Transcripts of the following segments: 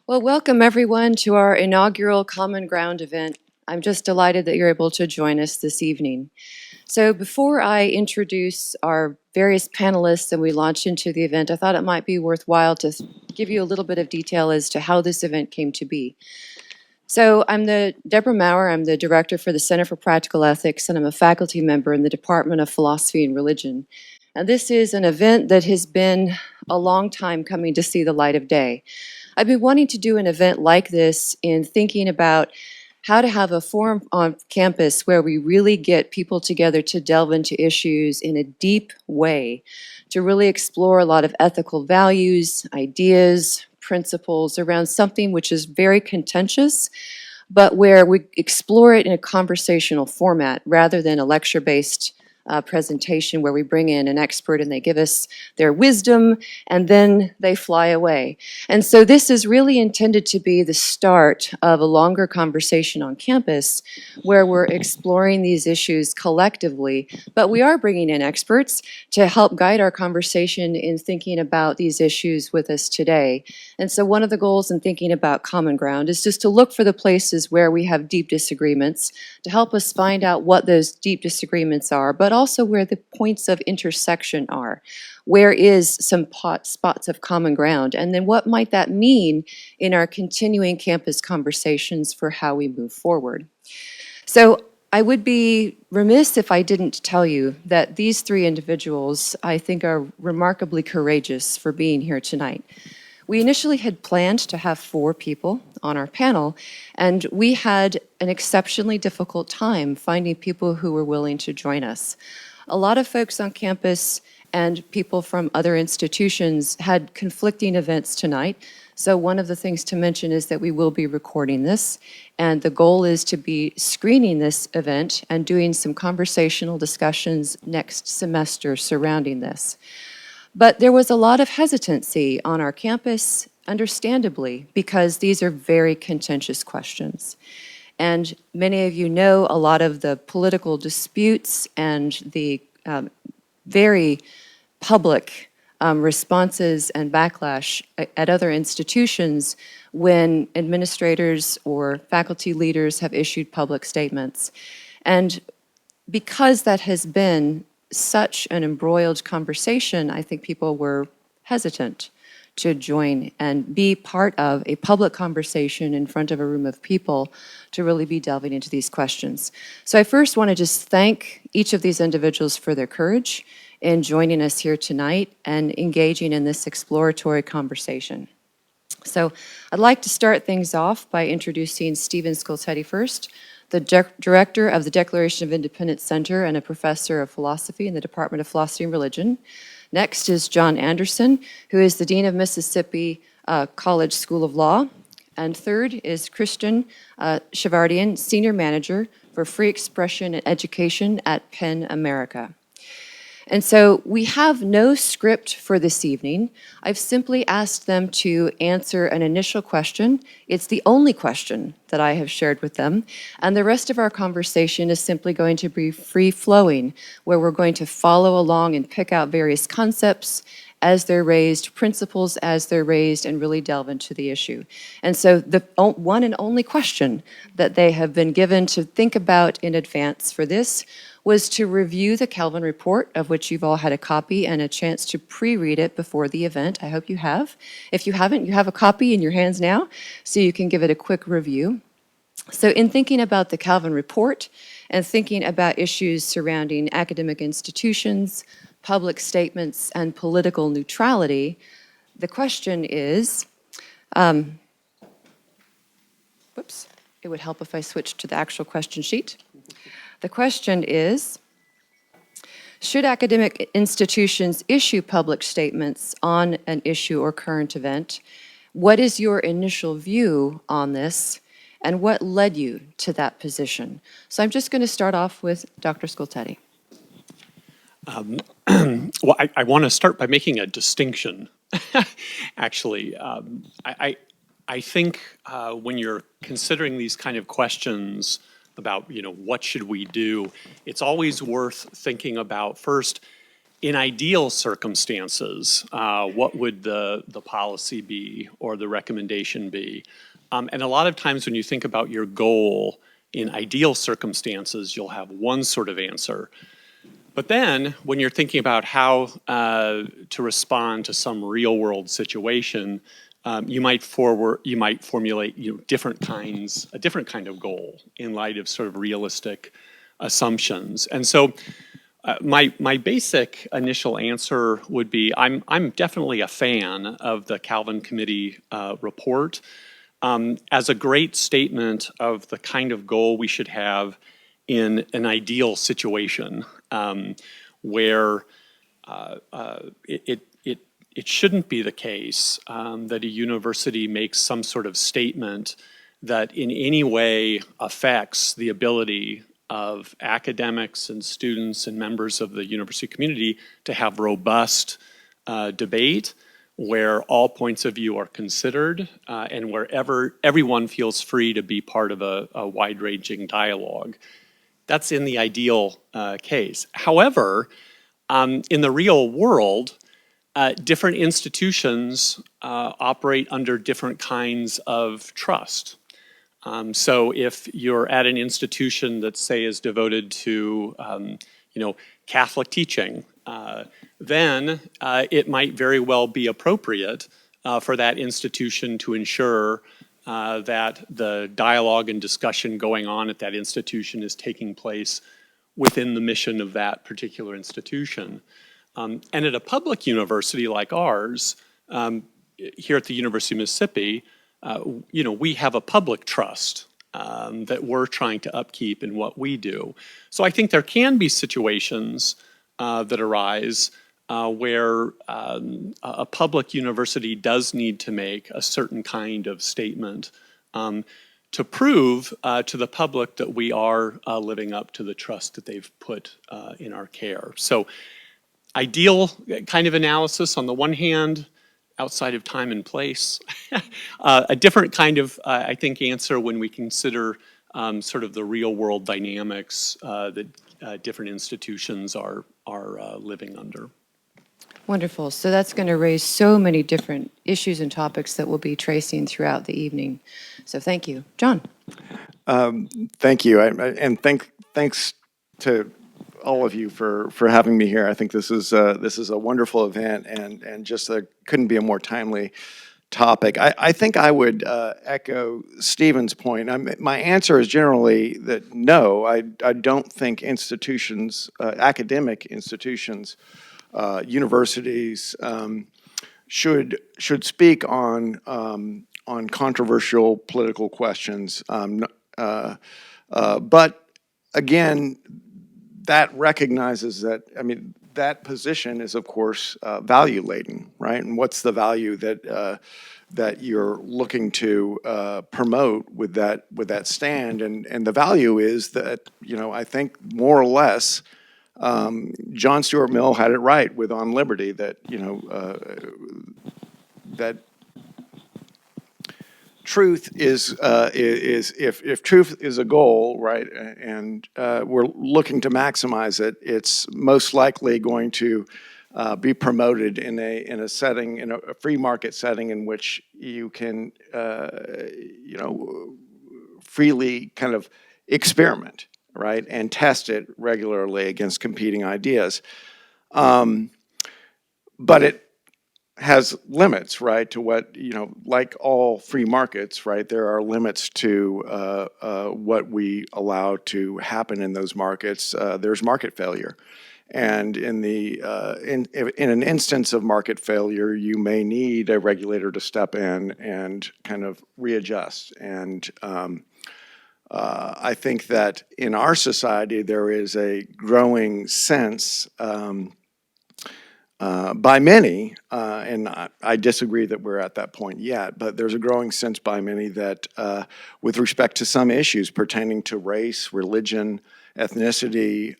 Well, welcome everyone to our inaugural Common Ground event. I'm just delighted that you're able to join us this evening. So before I introduce our various panelists and we launch into the event, I thought it might be worthwhile to give you a little bit of detail as to how this event came to be. So I'm Deborah Mower. I'm the director for the Center for Practical Ethics, and I'm a faculty member in the Department of Philosophy and Religion. And this is an event that has been a long time coming to see the light of day. I've been wanting to do an event like this in thinking about how to have a forum on campus where we really get people together to delve into issues in a deep way, to really explore a lot of ethical values, ideas, principles around something which is very contentious, but where we explore it in a conversational format rather than a lecture-based presentation where we bring in an expert and they give us their wisdom and then they fly away. And so this is really intended to be the start of a longer conversation on campus where we're exploring these issues collectively, but we are bringing in experts to help guide our conversation in thinking about these issues with us today. And so one of the goals in thinking about common ground is just to look for the places where we have deep disagreements to help us find out what those deep disagreements are, but also where the points of intersection are. Where is some spots of common ground? And then what might that mean in our continuing campus conversations for how we move forward? So I would be remiss if I didn't tell you that these three individuals, I think, are remarkably courageous for being here tonight. We initially had planned to have 4 people on our panel, and we had an exceptionally difficult time finding people who were willing to join us. A lot of folks on campus and people from other institutions had conflicting events tonight. So one of the things to mention is that we will be recording this, and the goal is to be screening this event and doing some conversational discussions next semester surrounding this. But there was a lot of hesitancy on our campus, understandably, because these are very contentious questions. And many of you know a lot of the political disputes and the very public responses and backlash at other institutions when administrators or faculty leaders have issued public statements. And because that has been such an embroiled conversation, I think people were hesitant to join and be part of a public conversation in front of a room of people to really be delving into these questions. So I first want to just thank each of these individuals for their courage in joining us here tonight and engaging in this exploratory conversation. So I'd like to start things off by introducing Stephen Skultety first, the director of the Declaration of Independence Center and a professor of philosophy in the Department of Philosophy and Religion. Next is John Anderson, who is the Dean of Mississippi College School of Law. And third is Kristen Shahverdian, Senior Manager for Free Expression and Education at Penn America. And so we have no script for this evening. I've simply asked them to answer an initial question. It's the only question that I have shared with them. And the rest of our conversation is simply going to be free-flowing, where we're going to follow along and pick out various concepts as they're raised, principles as they're raised, and really delve into the issue. And so the one and only question that they have been given to think about in advance for this was to review the Kelvin report, of which you've all had a copy and a chance to pre-read it before the event. I hope you have. If you haven't, you have a copy in your hands now, so you can give it a quick review. So in thinking about the Kelvin report and thinking about issues surrounding academic institutions, public statements, and political neutrality, the question is, whoops, it would help if I switched to the actual question sheet. The question is, should academic institutions issue public statements on an issue or current event? What is your initial view on this, and what led you to that position? So I'm just going to start off with Dr. Skultety. Well, I want to start by making a distinction, actually. I think when you're considering these kind of questions about, what should we do, it's always worth thinking about first, in ideal circumstances, what would the policy be or the recommendation be? And a lot of times when you think about your goal in ideal circumstances, you'll have one sort of answer. But then when you're thinking about how to respond to some real world situation, you might formulate a different kind of goal in light of sort of realistic assumptions. And so my basic initial answer would be I'm definitely a fan of the Calvin Committee report as a great statement of the kind of goal we should have in an ideal situation where it shouldn't be the case that a university makes some sort of statement that in any way affects the ability of academics and students and members of the university community to have robust debate where all points of view are considered and wherever everyone feels free to be part of a wide-ranging dialogue. That's in the ideal case. However, in the real world, different institutions operate under different kinds of trust. So if you're at an institution that, say, is devoted to, Catholic teaching, then it might very well be appropriate for that institution to ensure that the dialogue and discussion going on at that institution is taking place within the mission of that particular institution. And at a public university like ours, here at the University of Mississippi, we have a public trust that we're trying to upkeep in what we do. So I think there can be situations that arise where a public university does need to make a certain kind of statement to prove to the public that we are living up to the trust that they've put in our care. So ideal kind of analysis on the one hand, outside of time and place. A different kind of, I think, answer when we consider sort of the real world dynamics that different institutions are living under. Wonderful. So that's going to raise so many different issues and topics that we'll be tracing throughout the evening. So thank you. John. Thank you, and thanks to all of you for having me here. I think this is a wonderful event, and just couldn't be a more timely topic. I think I would echo Stephen's point. My answer is generally that no, I don't think institutions, academic institutions, universities should speak on controversial political questions. But again, that recognizes that, that position is, of course, value laden, right? And what's the value that you're looking to promote with that stand? And the value is that, I think more or less, John Stuart Mill had it right with On Liberty, that, that truth is if truth is a goal, right, and we're looking to maximize it, it's most likely going to be promoted in a setting, in a free market setting, in which you can freely kind of experiment, right, and test it regularly against competing ideas. But it has limits, right, to what, like all free markets, right, there are limits to what we allow to happen in those markets. There's market failure. And in an instance of market failure, you may need a regulator to step in and kind of readjust. And I think that in our society, there is a growing sense by many, and I disagree that we're at that point yet, but there's a growing sense by many that with respect to some issues pertaining to race, religion, ethnicity,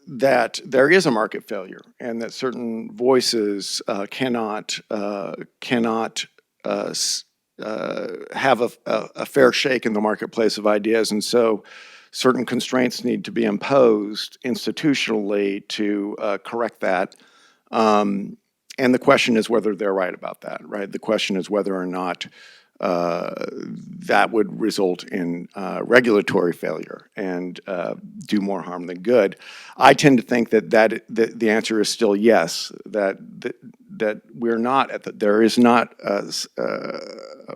that there is a market failure, and that certain voices cannot have a fair shake in the marketplace of ideas. And so certain constraints need to be imposed institutionally to correct that. And the question is whether they're right about that, right? The question is whether or not that would result in regulatory failure and do more harm than good. I tend to think that the answer is still yes. That we're not there is not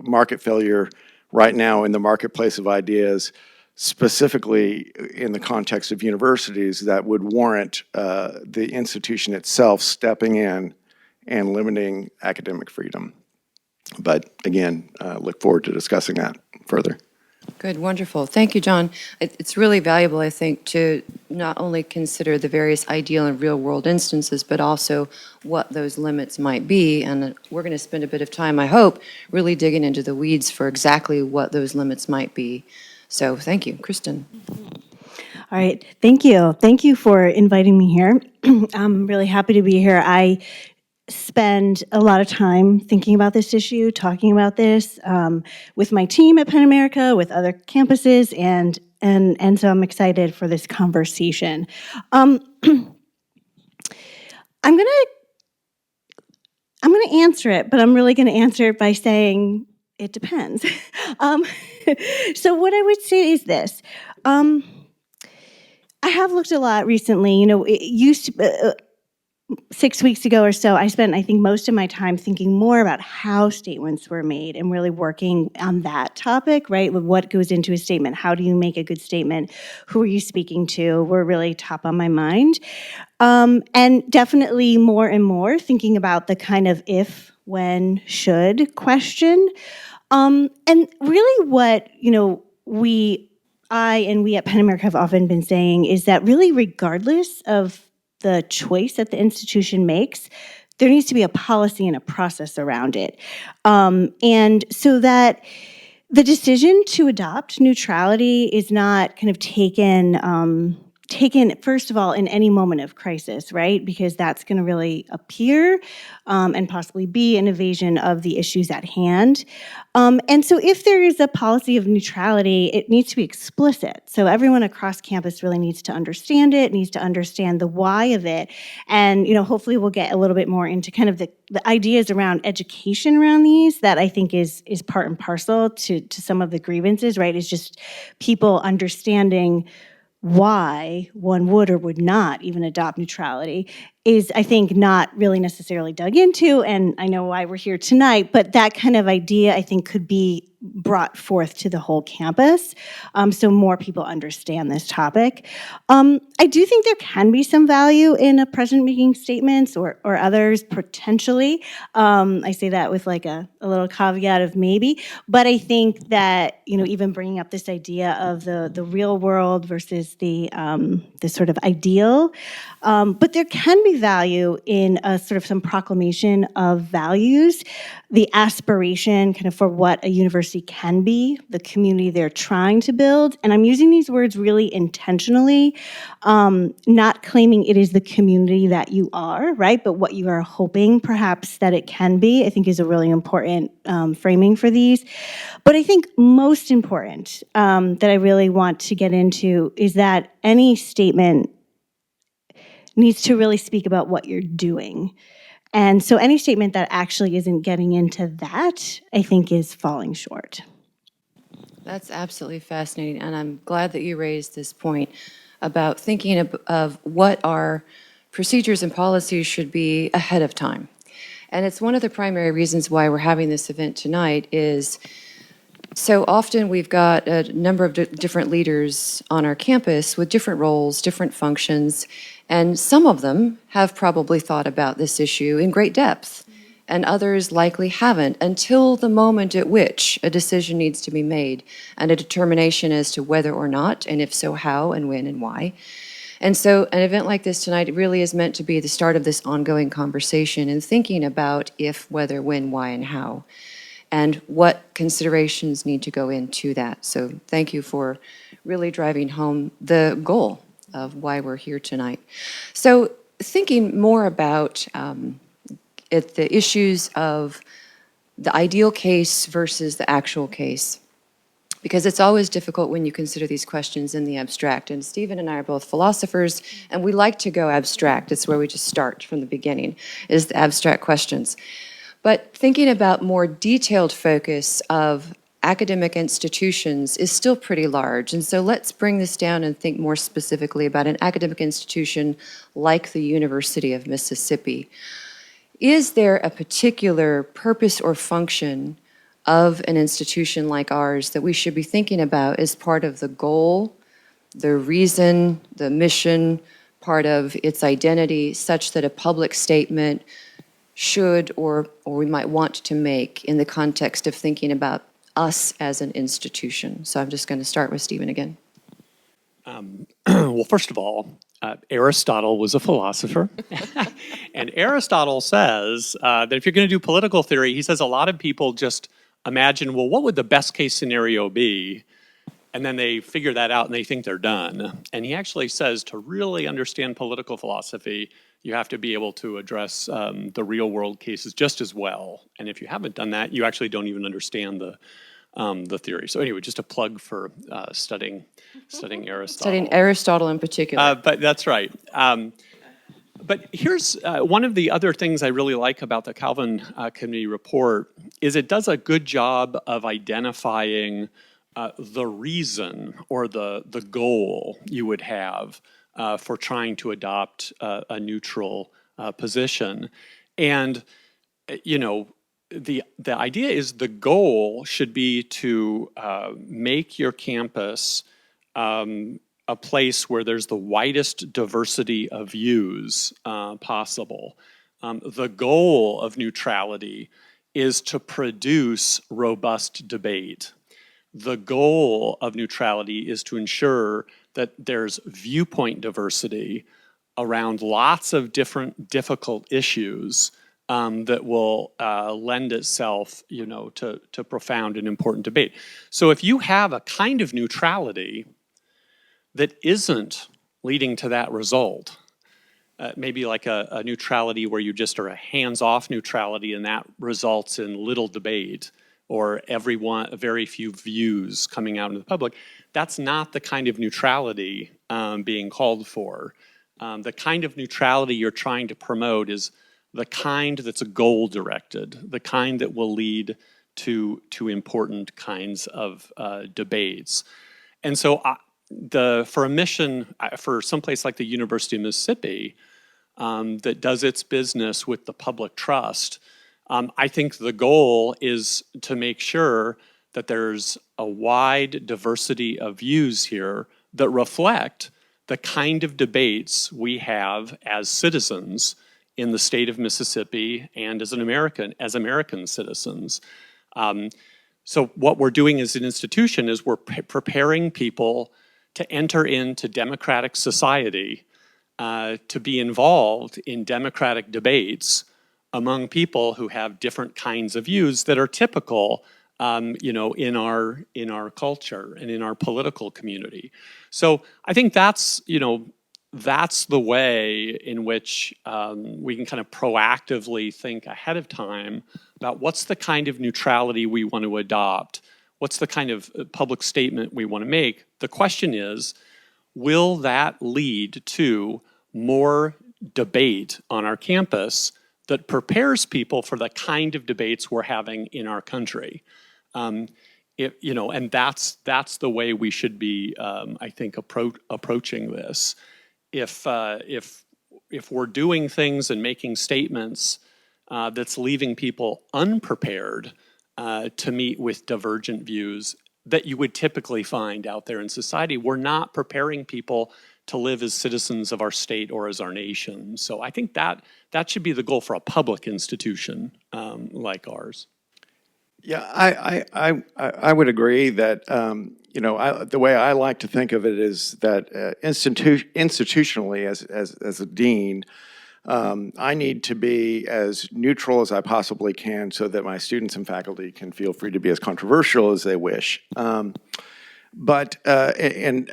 market failure right now in the marketplace of ideas, specifically in the context of universities, that would warrant the institution itself stepping in and limiting academic freedom. But again, look forward to discussing that further. Good, wonderful. Thank you, John. It's really valuable, I think, to not only consider the various ideal and real-world instances, but also what those limits might be. And we're going to spend a bit of time, I hope, really digging into the weeds for exactly what those limits might be. So thank you. Kristen. All right, thank you. Thank you for inviting me here. I'm really happy to be here. I spend a lot of time thinking about this issue, talking about this with my team at Penn America, with other campuses, and so I'm excited for this conversation. I'm gonna answer it, but I'm really gonna answer it by saying it depends. So what I would say is this. I have looked a lot recently. You know, it used to. 6 weeks ago or so, I spent, I think, most of my time thinking more about how statements were made and really working on that topic, right? What goes into a statement? How do you make a good statement? Who are you speaking to? Were really top on my mind. And definitely more and more thinking about the kind of if, when, should question. And really what, you know, we at Penn America have often been saying is that really regardless of the choice that the institution makes, there needs to be a policy and a process around it. And so that the decision to adopt neutrality is not kind of taken, first of all, in any moment of crisis, right? Because that's going to really appear and possibly be an evasion of the issues at hand. And so if there is a policy of neutrality, it needs to be explicit. So everyone across campus really needs to understand it, needs to understand the why of it. And, you know, hopefully we'll get a little bit more into kind of the ideas around education around these that I think is part and parcel to some of the grievances, right? Is just people understanding why one would or would not even adopt neutrality is, I think, not really necessarily dug into, and I know why we're here tonight, but that kind of idea, I think, could be brought forth to the whole campus so more people understand this topic. I do think there can be some value in a president making statements or others potentially. I say that with like a little caveat of maybe, but I think that, you know, even bringing up this idea of the real world versus the sort of ideal, but there can be value in a sort of some proclamation of values, the aspiration kind of for what a university can be, the community they're trying to build. And I'm using these words really intentionally, not claiming it is the community that you are, right? But what you are hoping perhaps that it can be, I think is a really important framing for these. But I think most important that I really want to get into is that any statement needs to really speak about what you're doing. And so any statement that actually isn't getting into that, I think, is falling short. That's absolutely fascinating, and I'm glad that you raised this point about thinking of what our procedures and policies should be ahead of time. And it's one of the primary reasons why we're having this event tonight is so often we've got a number of different leaders on our campus with different roles, different functions, and some of them have probably thought about this issue in great depth, and others likely haven't until the moment at which a decision needs to be made and a determination as to whether or not, and if so, how and when and why. And so an event like this tonight really is meant to be the start of this ongoing conversation and thinking about if, whether, when, why, and how, and what considerations need to go into that. So thank you for really driving home the goal of why we're here tonight. So thinking more about the issues of the ideal case versus the actual case, because it's always difficult when you consider these questions in the abstract. And Stephen and I are both philosophers, and we like to go abstract. It's where we just start from the beginning, is the abstract questions. But thinking about more detailed focus of academic institutions is still pretty large. And so let's bring this down and think more specifically about an academic institution like the University of Mississippi. Is there a particular purpose or function of an institution like ours that we should be thinking about as part of the goal, the reason, the mission, part of its identity, such that a public statement should or we might want to make in the context of thinking about us as an institution? So I'm just going to start with Stephen again. Well, first of all, Aristotle was a philosopher. And Aristotle says that if you're going to do political theory, he says a lot of people just imagine, well, what would the best case scenario be? And then they figure that out and they think they're done. And he actually says to really understand political philosophy, you have to be able to address the real world cases just as well. And if you haven't done that, you actually don't even understand the theory. So anyway, just a plug for studying Aristotle. Studying Aristotle in particular. But that's right. But here's one of the other things I really like about the Calvin Committee report is it does a good job of identifying the reason or the goal you would have for trying to adopt a neutral position. And, you know, the idea is the goal should be to make your campus a place where there's the widest diversity of views possible. The goal of neutrality is to produce robust debate. The goal of neutrality is to ensure that there's viewpoint diversity around lots of different difficult issues that will lend itself, you know, to profound and important debate. So if you have a kind of neutrality that isn't leading to that result, maybe like a neutrality where you just are a hands-off neutrality and that results in little debate or very few views coming out into the public, that's not the kind of neutrality being called for. The kind of neutrality you're trying to promote is the kind that's goal-directed, the kind that will lead to important kinds of debates. And so for a mission, for someplace like the University of Mississippi that does its business with the public trust, I think the goal is to make sure that there's a wide diversity of views here that reflect the kind of debates we have as citizens in the state of Mississippi and as American citizens. So what we're doing as an institution is we're preparing people to enter into democratic society, to be involved in democratic debates among people who have different kinds of views that are typical, you know, in our culture and in our political community. So I think that's, you know, that's the way in which we can kind of proactively think ahead of time about what's the kind of neutrality we want to adopt, what's the kind of public statement we want to make. The question is, will that lead to more debate on our campus that prepares people for the kind of debates we're having in our country? You know, and that's the way we should be, I think, approaching this. If we're doing things and making statements that's leaving people unprepared to meet with divergent views that you would typically find out there in society, we're not preparing people to live as citizens of our state or as our nation. So I think that should be the goal for a public institution like ours. Yeah, I would agree that you know, the way I like to think of it is that institutionally, as a dean, I need to be as neutral as I possibly can so that my students and faculty can feel free to be as controversial as they wish. But again,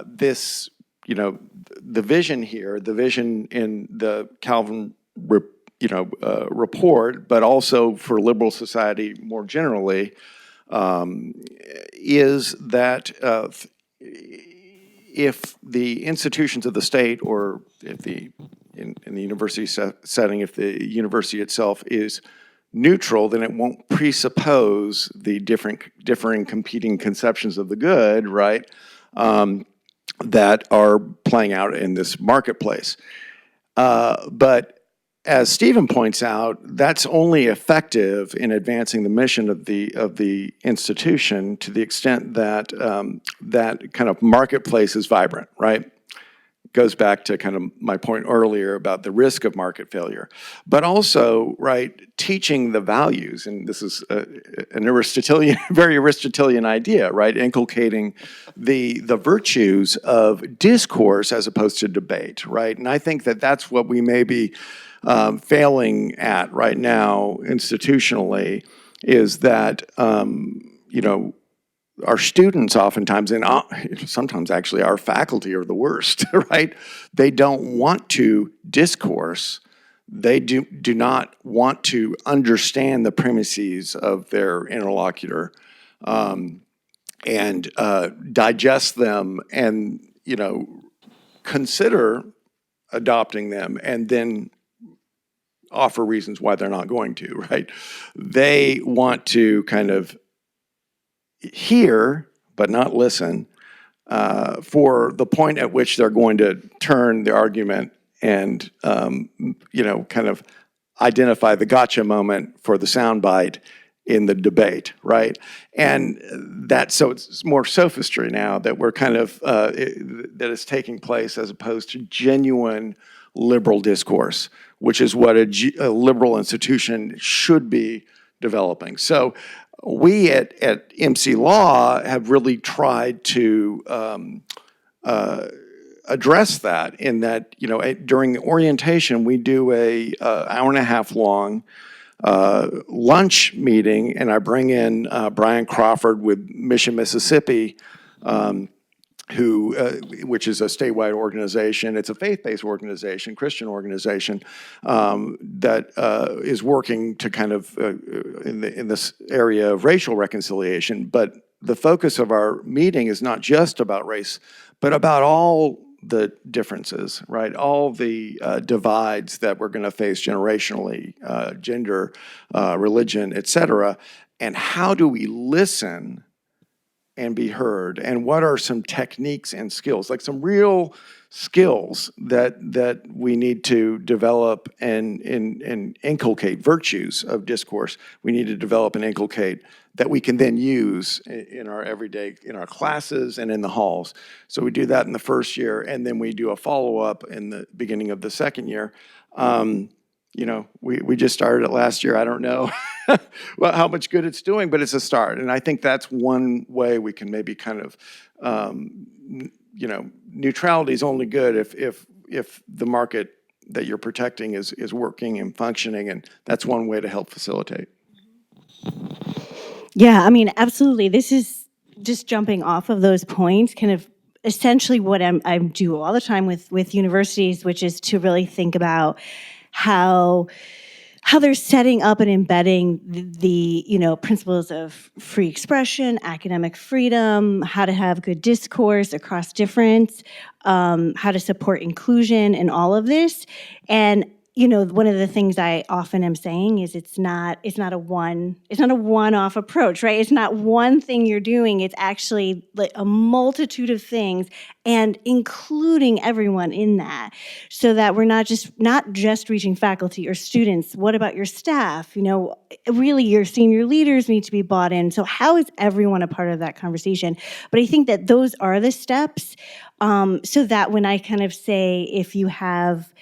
this, you know, the vision here, the vision in the Calvin report, but also for liberal society more generally, is that if the institutions of the state, or if in the university setting, if the university itself is neutral, then it won't presuppose the differing competing conceptions of the good, right, that are playing out in this marketplace. But as Stephen points out, that's only effective in advancing the mission of the institution to the extent that that kind of marketplace is vibrant, right? Goes back to kind of my point earlier about the risk of market failure, but also, right, teaching the values, and this is an Aristotelian, very Aristotelian idea, right, inculcating the virtues of discourse as opposed to debate, right, and I think that that's what we may be failing at right now institutionally, is that you know, our students oftentimes, and sometimes actually our faculty are the worst, right? They don't want to discourse. They do not want to understand the premises of their interlocutor and digest them and, you know, consider adopting them and then offer reasons why they're not going to, right? They want to kind of hear, but not listen, for the point at which they're going to turn the argument and, you know, kind of identify the gotcha moment for the soundbite in the debate, right? And so it's more sophistry now that we're kind of, that is taking place as opposed to genuine liberal discourse, which is what a liberal institution should be developing. So we at MC Law have really tried to address that, in that, you know, during the orientation, we do a hour and a half long lunch meeting, and I bring in Brian Crawford with Mission Mississippi, which is a statewide organization. It's a faith-based organization, Christian organization, that is working to kind of in this area of racial reconciliation. But the focus of our meeting is not just about race, but about all the differences, right? All the divides that we're going to face generationally, gender, religion, et cetera. And how do we listen and be heard, and what are some techniques and skills, like some real skills that we need to develop and inculcate, virtues of discourse we need to develop and inculcate that we can then use in our everyday, in our classes and in the halls. So we do that in the first year, and then we do a follow-up in the beginning of the second year. You know, we just started it last year. I don't know well, how much good it's doing, but it's a start. And I think that's one way we can maybe kind of, you know, neutrality is only good if the market that you're protecting is working and functioning, and that's one way to help facilitate. Yeah, I mean, absolutely. This is just jumping off of those points, kind of essentially what I do all the time with universities, which is to really think about how they're setting up and embedding the you know, principles of free expression, academic freedom, how to have good discourse across difference, how to support inclusion and all of this. And you know, one of the things I often am saying is it's not a one-off approach, right? It's not one thing you're doing. It's actually like a multitude of things, and including everyone in that, so that we're not just reaching faculty or students. What about your staff? You know, really your senior leaders need to be bought in. So how is everyone a part of that conversation? But I think that those are the steps, so that when I kind of say, if you have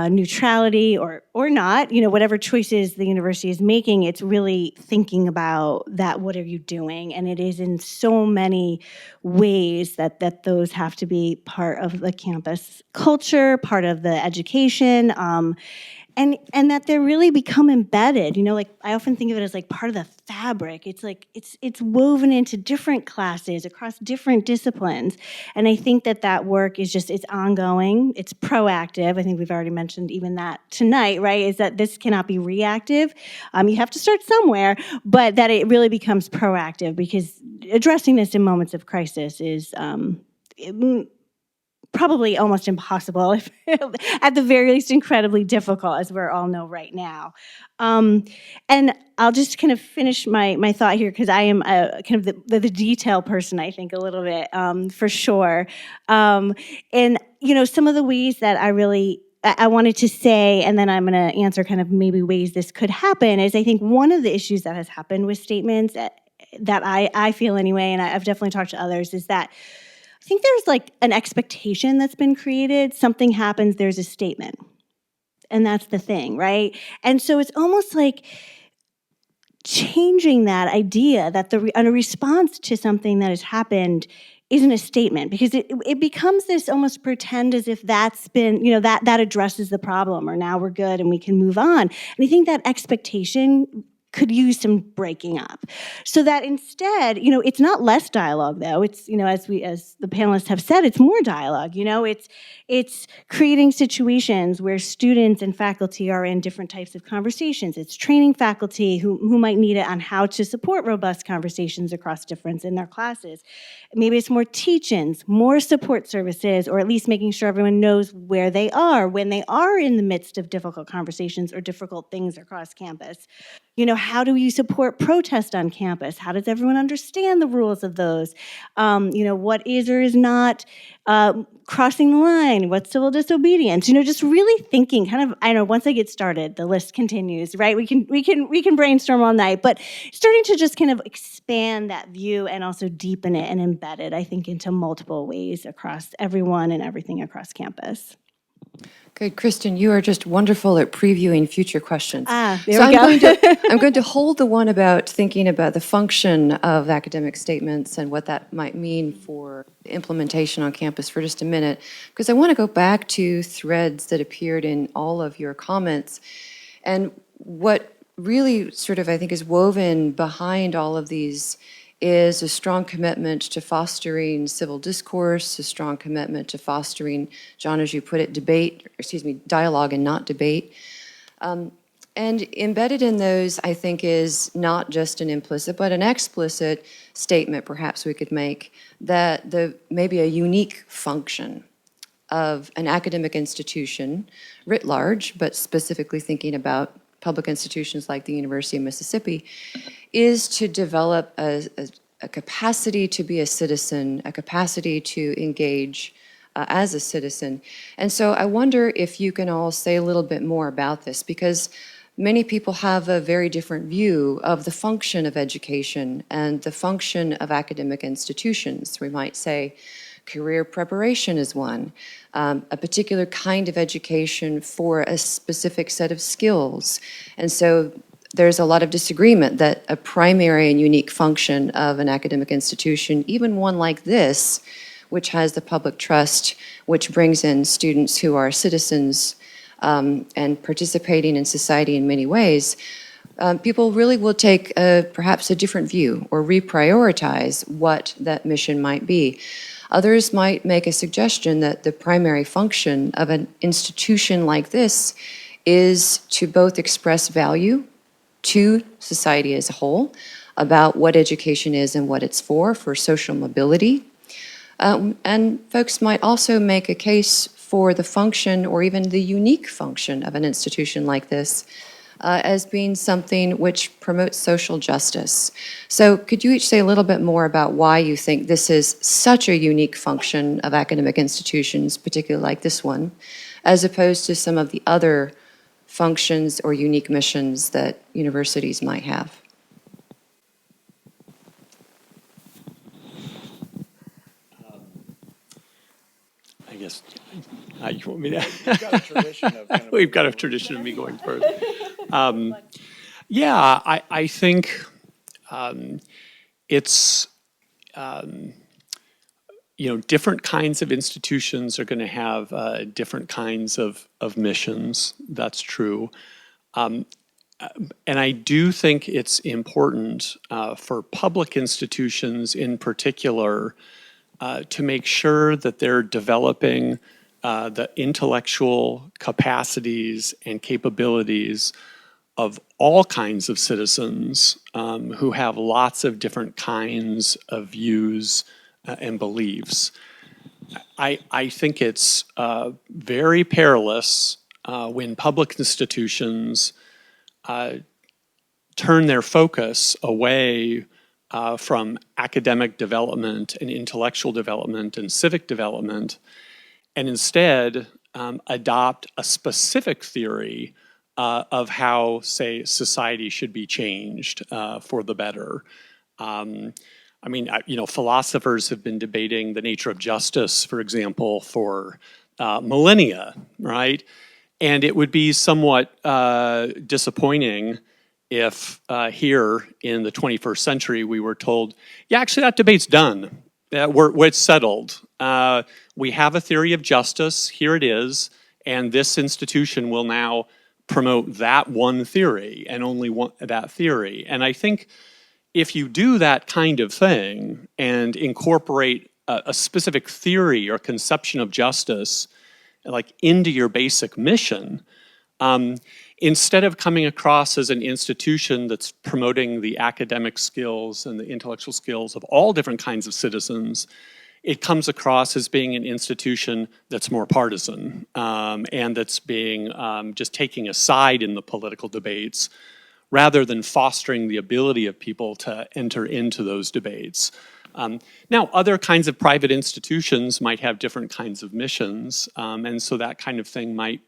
neutrality or not, you know, whatever choices the university is making, it's really thinking about that. What are you doing? And it is in so many ways that those have to be part of the campus culture, part of the education, and that they really become embedded. Like I often think of it as like part of the fabric. It's like it's woven into different classes across different disciplines, and I think that work is just, it's ongoing, it's proactive. I think we've already mentioned even that tonight, right? Is that this cannot be reactive. You have to start somewhere, but that it really becomes proactive, because addressing this in moments of crisis is probably almost impossible, if at the very least incredibly difficult, as we all know right now. And I'll just kind of finish my thought here, because I am kind of the detail person, I think, a little bit, for sure. And, some of the ways that I wanted to say, and then I'm going to answer kind of maybe ways this could happen, is I think one of the issues that has happened with statements that I feel anyway, and I've definitely talked to others, is that I think there's like an expectation that's been created. Something happens, there's a statement. And that's the thing, right? And so it's almost like changing that idea that a response to something that has happened isn't a statement, because it becomes this almost pretend as if that's been, that addresses the problem, or now we're good and we can move on. And I think that expectation could use some breaking up, so that instead, it's not less dialogue, though. It's, as the panelists have said, it's more dialogue. It's creating situations where students and faculty are in different types of conversations. It's training faculty who might need it on how to support robust conversations across difference in their classes. Maybe it's more teach-ins, more support services, or at least making sure everyone knows where they are when they are in the midst of difficult conversations or difficult things across campus. How do you support protest on campus? How does everyone understand the rules of those? What is or is not crossing the line? What's civil disobedience? Just really thinking kind of, I know once I get started, the list continues, right? We can brainstorm all night, but starting to just kind of expand that view and also deepen it and embed it, I think, into multiple ways across everyone and everything across campus. Good, Kristen, you are just wonderful at previewing future questions. There so we go. I'm going to hold the one about thinking about the function of academic statements and what that might mean for implementation on campus for just a minute, because I want to go back to threads that appeared in all of your comments. And what really sort of, I think, is woven behind all of these is a strong commitment to fostering civil discourse, a strong commitment to fostering, John, as you put it, dialogue and not debate. And embedded in those, I think, is not just an implicit, but an explicit statement, perhaps we could make, that maybe a unique function of an academic institution writ large, but specifically thinking about public institutions like the University of Mississippi, is to develop a capacity to be a citizen, a capacity to engage as a citizen. And so I wonder if you can all say a little bit more about this, because many people have a very different view of the function of education and the function of academic institutions. We might say career preparation is one, a particular kind of education for a specific set of skills. And so there's a lot of disagreement that a primary and unique function of an academic institution, even one like this, which has the public trust, which brings in students who are citizens and participating in society in many ways, people really will take perhaps a different view or reprioritize what that mission might be. Others might make a suggestion that the primary function of an institution like this is to both express value to society as a whole about what education is and what it's for social mobility. And folks might also make a case for the function or even the unique function of an institution like this as being something which promotes social justice. So could you each say a little bit more about why you think this is such a unique function of academic institutions, particularly like this one, as opposed to some of the other functions or unique missions that universities might have? I guess, you want me to? We've got a tradition of kind of We've got a tradition of me going first. Yeah, I think it's, different kinds of institutions are going to have different kinds of missions. That's true. And I do think it's important for public institutions in particular to make sure that they're developing the intellectual capacities and capabilities of all kinds of citizens who have lots of different kinds of views and beliefs. I think it's very perilous when public institutions turn their focus away from academic development and intellectual development and civic development, and instead adopt a specific theory of how, say, society should be changed for the better. Philosophers have been debating the nature of justice, for example, for millennia, right? And it would be somewhat disappointing if here in the 21st century we were told, yeah, actually that debate's done. It's settled. We have a theory of justice, here it is, and this institution will now promote that one theory and only that theory. And I think if you do that kind of thing and incorporate a specific theory or conception of justice like into your basic mission, instead of coming across as an institution that's promoting the academic skills and the intellectual skills of all different kinds of citizens, it comes across as being an institution that's more partisan and that's being just taking a side in the political debates rather than fostering the ability of people to enter into those debates. Now, other kinds of private institutions might have different kinds of missions, and so that kind of thing might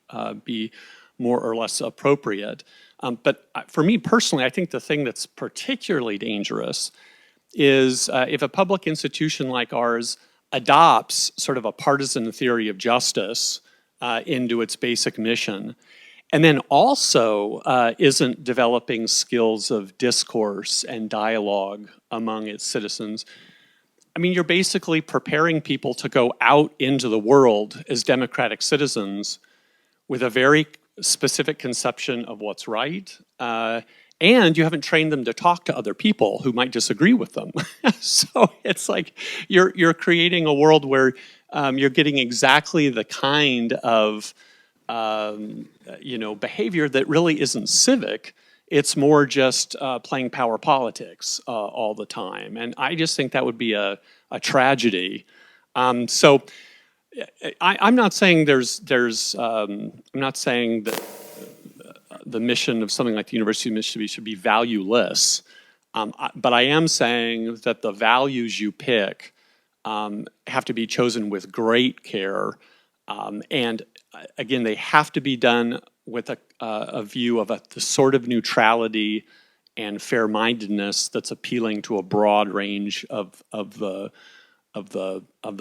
be more or less appropriate. But for me personally, I think the thing that's particularly dangerous is if a public institution like ours adopts sort of a partisan theory of justice into its basic mission, and then also isn't developing skills of discourse and dialogue among its citizens. I mean, you're basically preparing people to go out into the world as democratic citizens with a very specific conception of what's right, and you haven't trained them to talk to other people who might disagree with them. So it's like you're creating a world where you're getting exactly the kind of behavior that really isn't civic. It's more just playing power politics all the time, and I just think that would be a tragedy. So I'm not saying I'm not saying that the mission of something like the university mission should be valueless, but I am saying that the values you pick have to be chosen with great care, and again, they have to be done with a view of the sort of neutrality and fair-mindedness that's appealing to a broad range of the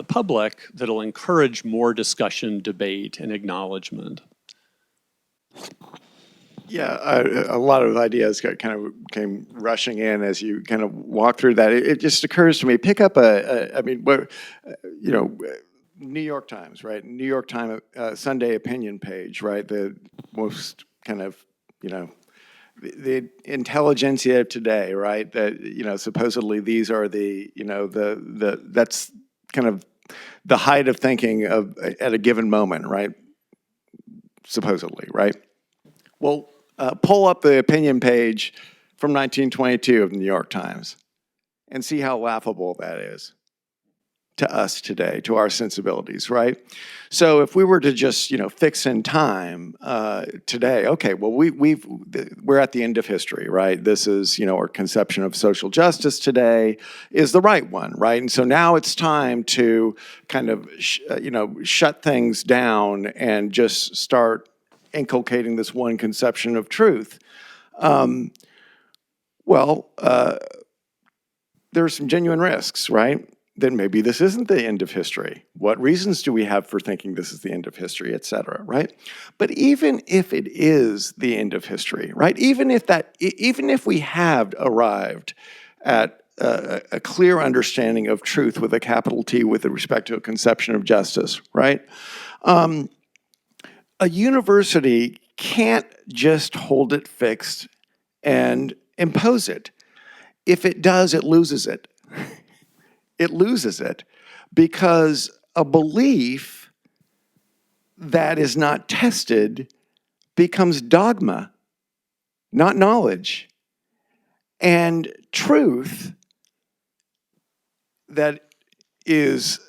public that'll encourage more discussion, debate, and acknowledgement. Yeah, a lot of ideas came rushing in as you kind of walk through that. It just occurs to me, pick up New York Times, right? New York Times Sunday opinion page, right? The most kind of, the intelligentsia of today, right? That, supposedly these are that's kind of the height of thinking at a given moment, right? Supposedly, right? Well, pull up the opinion page from 1922 of the New York Times and see how laughable that is to us today, to our sensibilities, right? So if we were to just, fix in time today, okay, well, we're at the end of history, right? This is, our conception of social justice today is the right one, right? And so now it's time to kind of, shut things down and just start inculcating this one conception of truth. There are some genuine risks, right? Then maybe this isn't the end of history. What reasons do we have for thinking this is the end of history, et cetera, right? But even if it is the end of history, right? Even if we have arrived at a clear understanding of truth with a capital T with respect to a conception of justice, right? A university can't just hold it fixed and impose it. If it does, it loses it. It loses it because a belief that is not tested becomes dogma, not knowledge. And truth that is,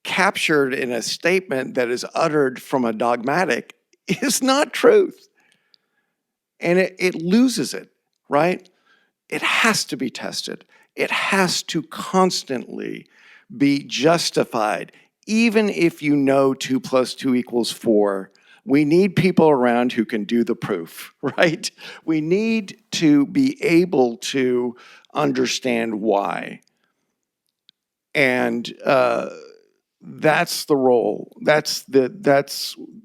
captured in a statement that is uttered from a dogmatic is not truth. And it loses it, right? It has to be tested. It has to constantly be justified. Even if you know 2 + 2 = 4, we need people around who can do the proof, right? We need to be able to understand why. And that's the role. That's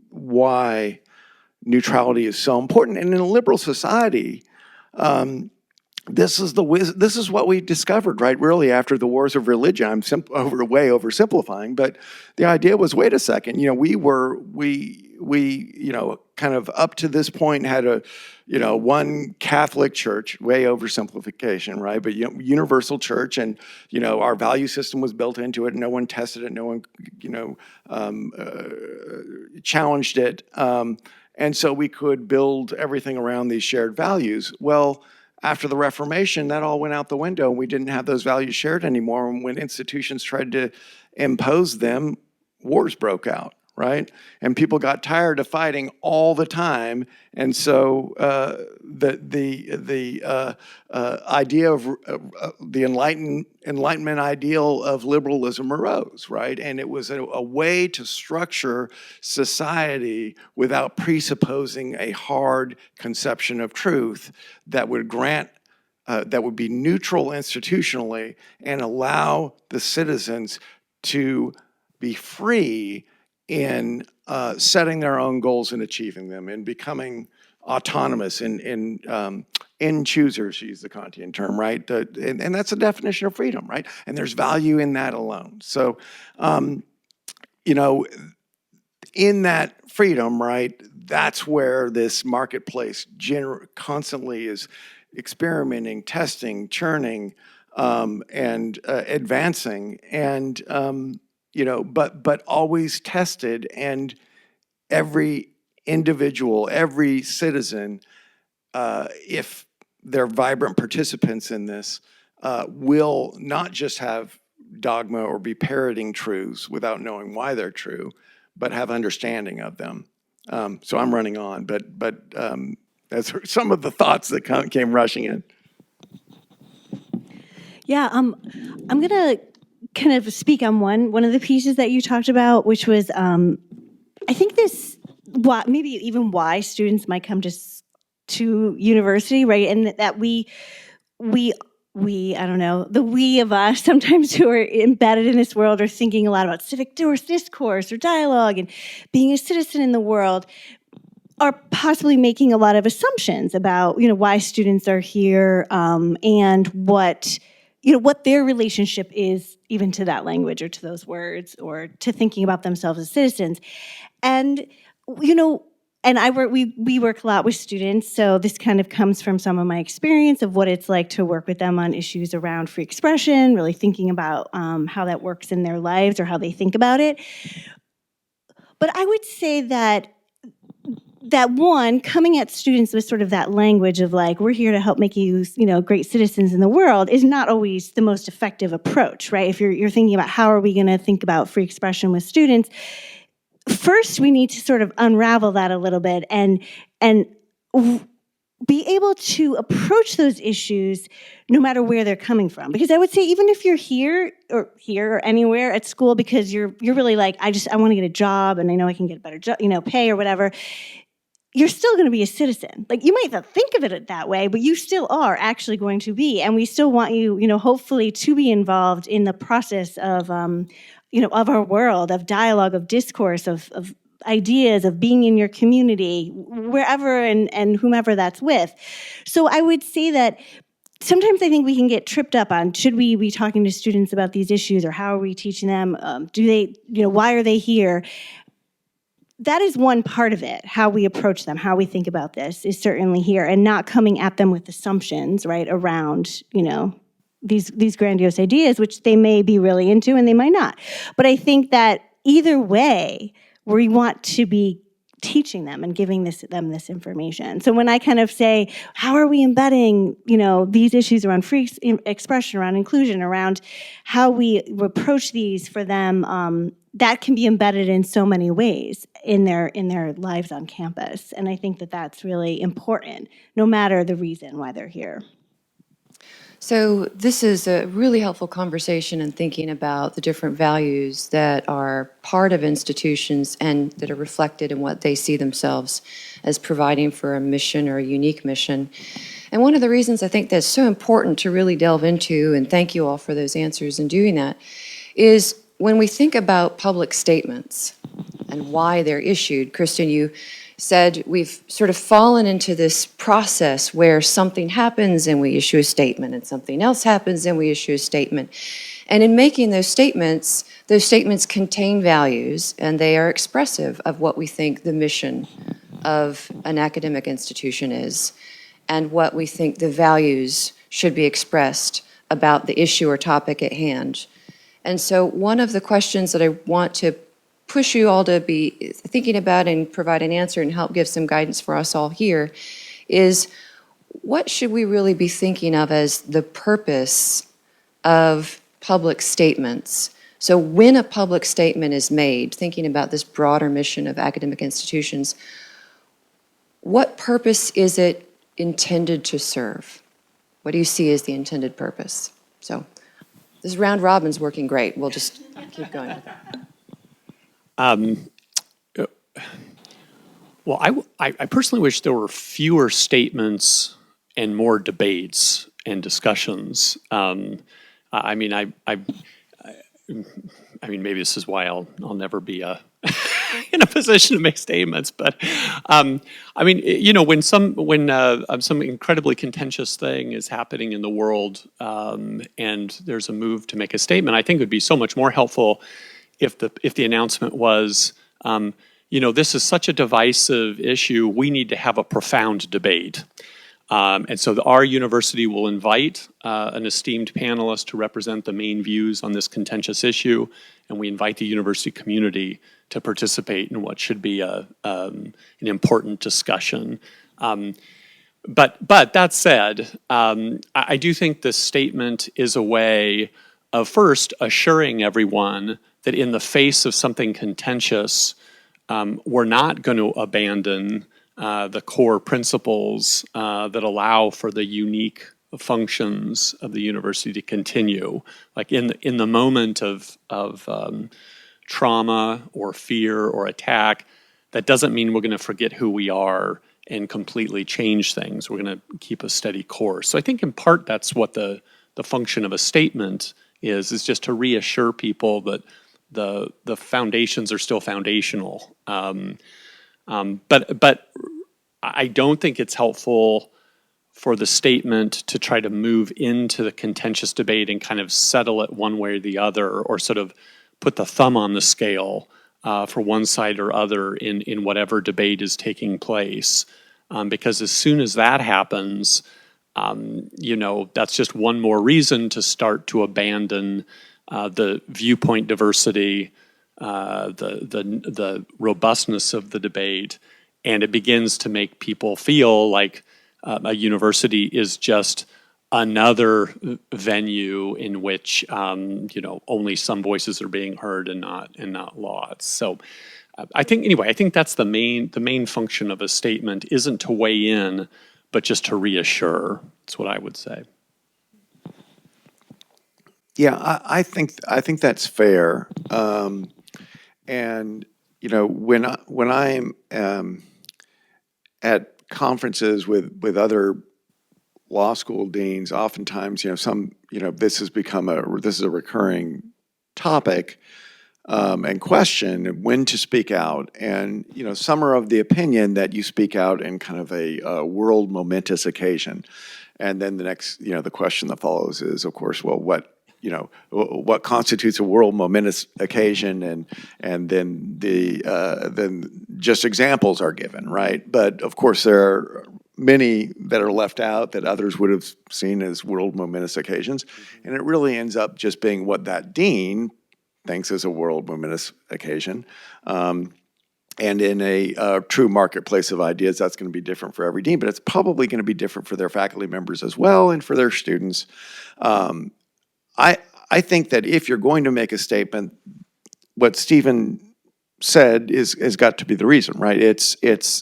why neutrality is so important. And in a liberal society, this is what we discovered, right? Really, after the wars of religion, I'm way oversimplifying, but the idea was, wait a second, we kind of up to this point had one Catholic church, way oversimplification, right? But universal church, and our value system was built into it. No one tested it. No one challenged it, and so we could build everything around these shared values. Well, after the Reformation, that all went out the window, and we didn't have those values shared anymore. And when institutions tried to impose them, wars broke out, right? And people got tired of fighting all the time, and so the idea of the Enlightenment ideal of liberalism arose, right? And it was a way to structure society without presupposing a hard conception of truth that would grant that would be neutral institutionally and allow the citizens to be free in setting their own goals and achieving them, and becoming autonomous in choosers, to use the Kantian term, right? And that's a definition of freedom, right? And there's value in that alone. So, in that freedom, right, that's where this marketplace constantly is experimenting, testing, churning, and advancing, and but always tested. And every individual, every citizen, if they're vibrant participants in this, will not just have dogma or be parroting truths without knowing why they're true, but have understanding of them. So I'm running on, but that's some of the thoughts that came rushing in. Yeah, I'm going to kind of speak on one of the pieces that you talked about, which was, I think maybe even why students might come to university, right? And that we, I don't know, the we of us sometimes who are embedded in this world are thinking a lot about civic discourse or dialogue and being a citizen in the world, are possibly making a lot of assumptions about, why students are here, and what their relationship is even to that language or to those words or to thinking about themselves as citizens. And, and we work a lot with students, so this kind of comes from some of my experience of what it's like to work with them on issues around free expression, really thinking about how that works in their lives or how they think about it. But I would say that one, coming at students with sort of that language of like, we're here to help make you, great citizens in the world, is not always the most effective approach, right? If you're thinking about how are we going to think about free expression with students, first we need to sort of unravel that a little bit and be able to approach those issues no matter where they're coming from. Because I would say even if you're here or anywhere at school because you're really like, I want to get a job and I know I can get a better job, pay or whatever, you're still going to be a citizen. Like, you might not think of it that way, but you still are actually going to be. And we still want you, hopefully to be involved in the process of, of our world, of dialogue, of discourse, of ideas, of being in your community, wherever and whomever that's with. So I would say that sometimes I think we can get tripped up on, should we be talking to students about these issues, or how are we teaching them? Do they, why are they here? That is one part of it. How we approach them, how we think about this is certainly here, and not coming at them with assumptions, right, around, these grandiose ideas, which they may be really into and they might not. But I think that either way, we want to be teaching them and giving them this information. So when I kind of say, how are we embedding, these issues around free expression, around inclusion, around how we approach these for them, that can be embedded in so many ways in their lives on campus. And I think that that's really important, no matter the reason why they're here. So this is a really helpful conversation in thinking about the different values that are part of institutions and that are reflected in what they see themselves as providing for a mission or a unique mission. And one of the reasons I think that's so important to really delve into, and thank you all for those answers in doing that, is when we think about public statements and why they're issued. Kristen, you said we've sort of fallen into this process where something happens and we issue a statement, and something else happens and we issue a statement. And in making those statements contain values, and they are expressive of what we think the mission of an academic institution is, and what we think the values should be expressed about the issue or topic at hand. And so one of the questions that I want to push you all to be thinking about and provide an answer and help give some guidance for us all here is, what should we really be thinking of as the purpose of public statements? So when a public statement is made, thinking about this broader mission of academic institutions, what purpose is it intended to serve? What do you see as the intended purpose? So this round robin's working great. We'll just keep going with that. Well, I personally wish there were fewer statements and more debates and discussions. I mean, maybe this is why I'll never be in a position to make statements. But I mean, when some incredibly contentious thing is happening in the world, and there's a move to make a statement, I think it would be so much more helpful if the announcement was, this is such a divisive issue, we need to have a profound debate. And so our university will invite an esteemed panelist to represent the main views on this contentious issue, and we invite the university community to participate in what should be an important discussion. But that said, I do think the statement is a way of first assuring everyone that in the face of something contentious, we're not going to abandon the core principles that allow for the unique functions of the university to continue. Like in the moment of trauma or fear or attack, that doesn't mean we're going to forget who we are and completely change things. We're going to keep a steady course. So I think in part that's what the function of a statement is just to reassure people that the foundations are still foundational. But I don't think it's helpful for the statement to try to move into the contentious debate and kind of settle it one way or the other, or sort of put the thumb on the scale for one side or other in whatever debate is taking place. Because as soon as that happens, that's just one more reason to start to abandon the viewpoint diversity, the robustness of the debate, and it begins to make people feel like a university is just another venue in which only some voices are being heard and not lots. So I think that's the main function of a statement, isn't to weigh in, but just to reassure. That's what I would say. Yeah, I think that's fair. And when I'm at conferences with other law school deans, oftentimes this has become a recurring topic and question when to speak out. And some are of the opinion that you speak out in kind of a world momentous occasion. And then the next, the question that follows is, of course, well, what constitutes a world momentous occasion, and then then just examples are given, right? But of course, there are many that are left out that others would have seen as world momentous occasions, and it really ends up just being what that dean thinks is a world momentous occasion. And in a true marketplace of ideas, that's going to be different for every dean, but it's probably going to be different for their faculty members as well and for their students. I think that if you're going to make a statement, what Stephen said has got to be the reason, right?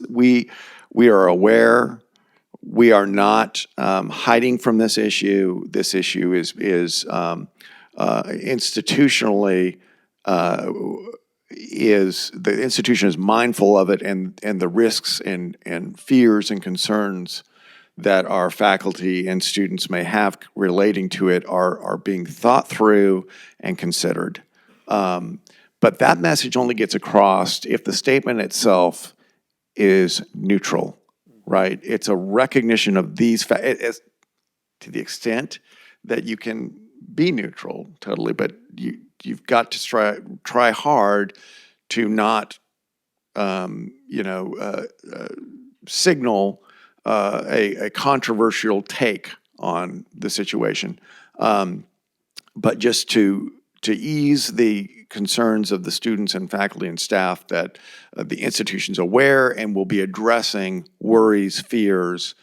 We are aware. We are not hiding from this issue. This issue is institutionally the institution is mindful of it, and the risks and fears and concerns that our faculty and students may have relating to it are being thought through and considered. But that message only gets across if the statement itself is neutral, right? It's a recognition of these to the extent that you can be neutral, totally, but you've got to try hard to not, signal a controversial take on the situation, but just to ease the concerns of the students and faculty and staff that the institution's aware and will be addressing worries, fears,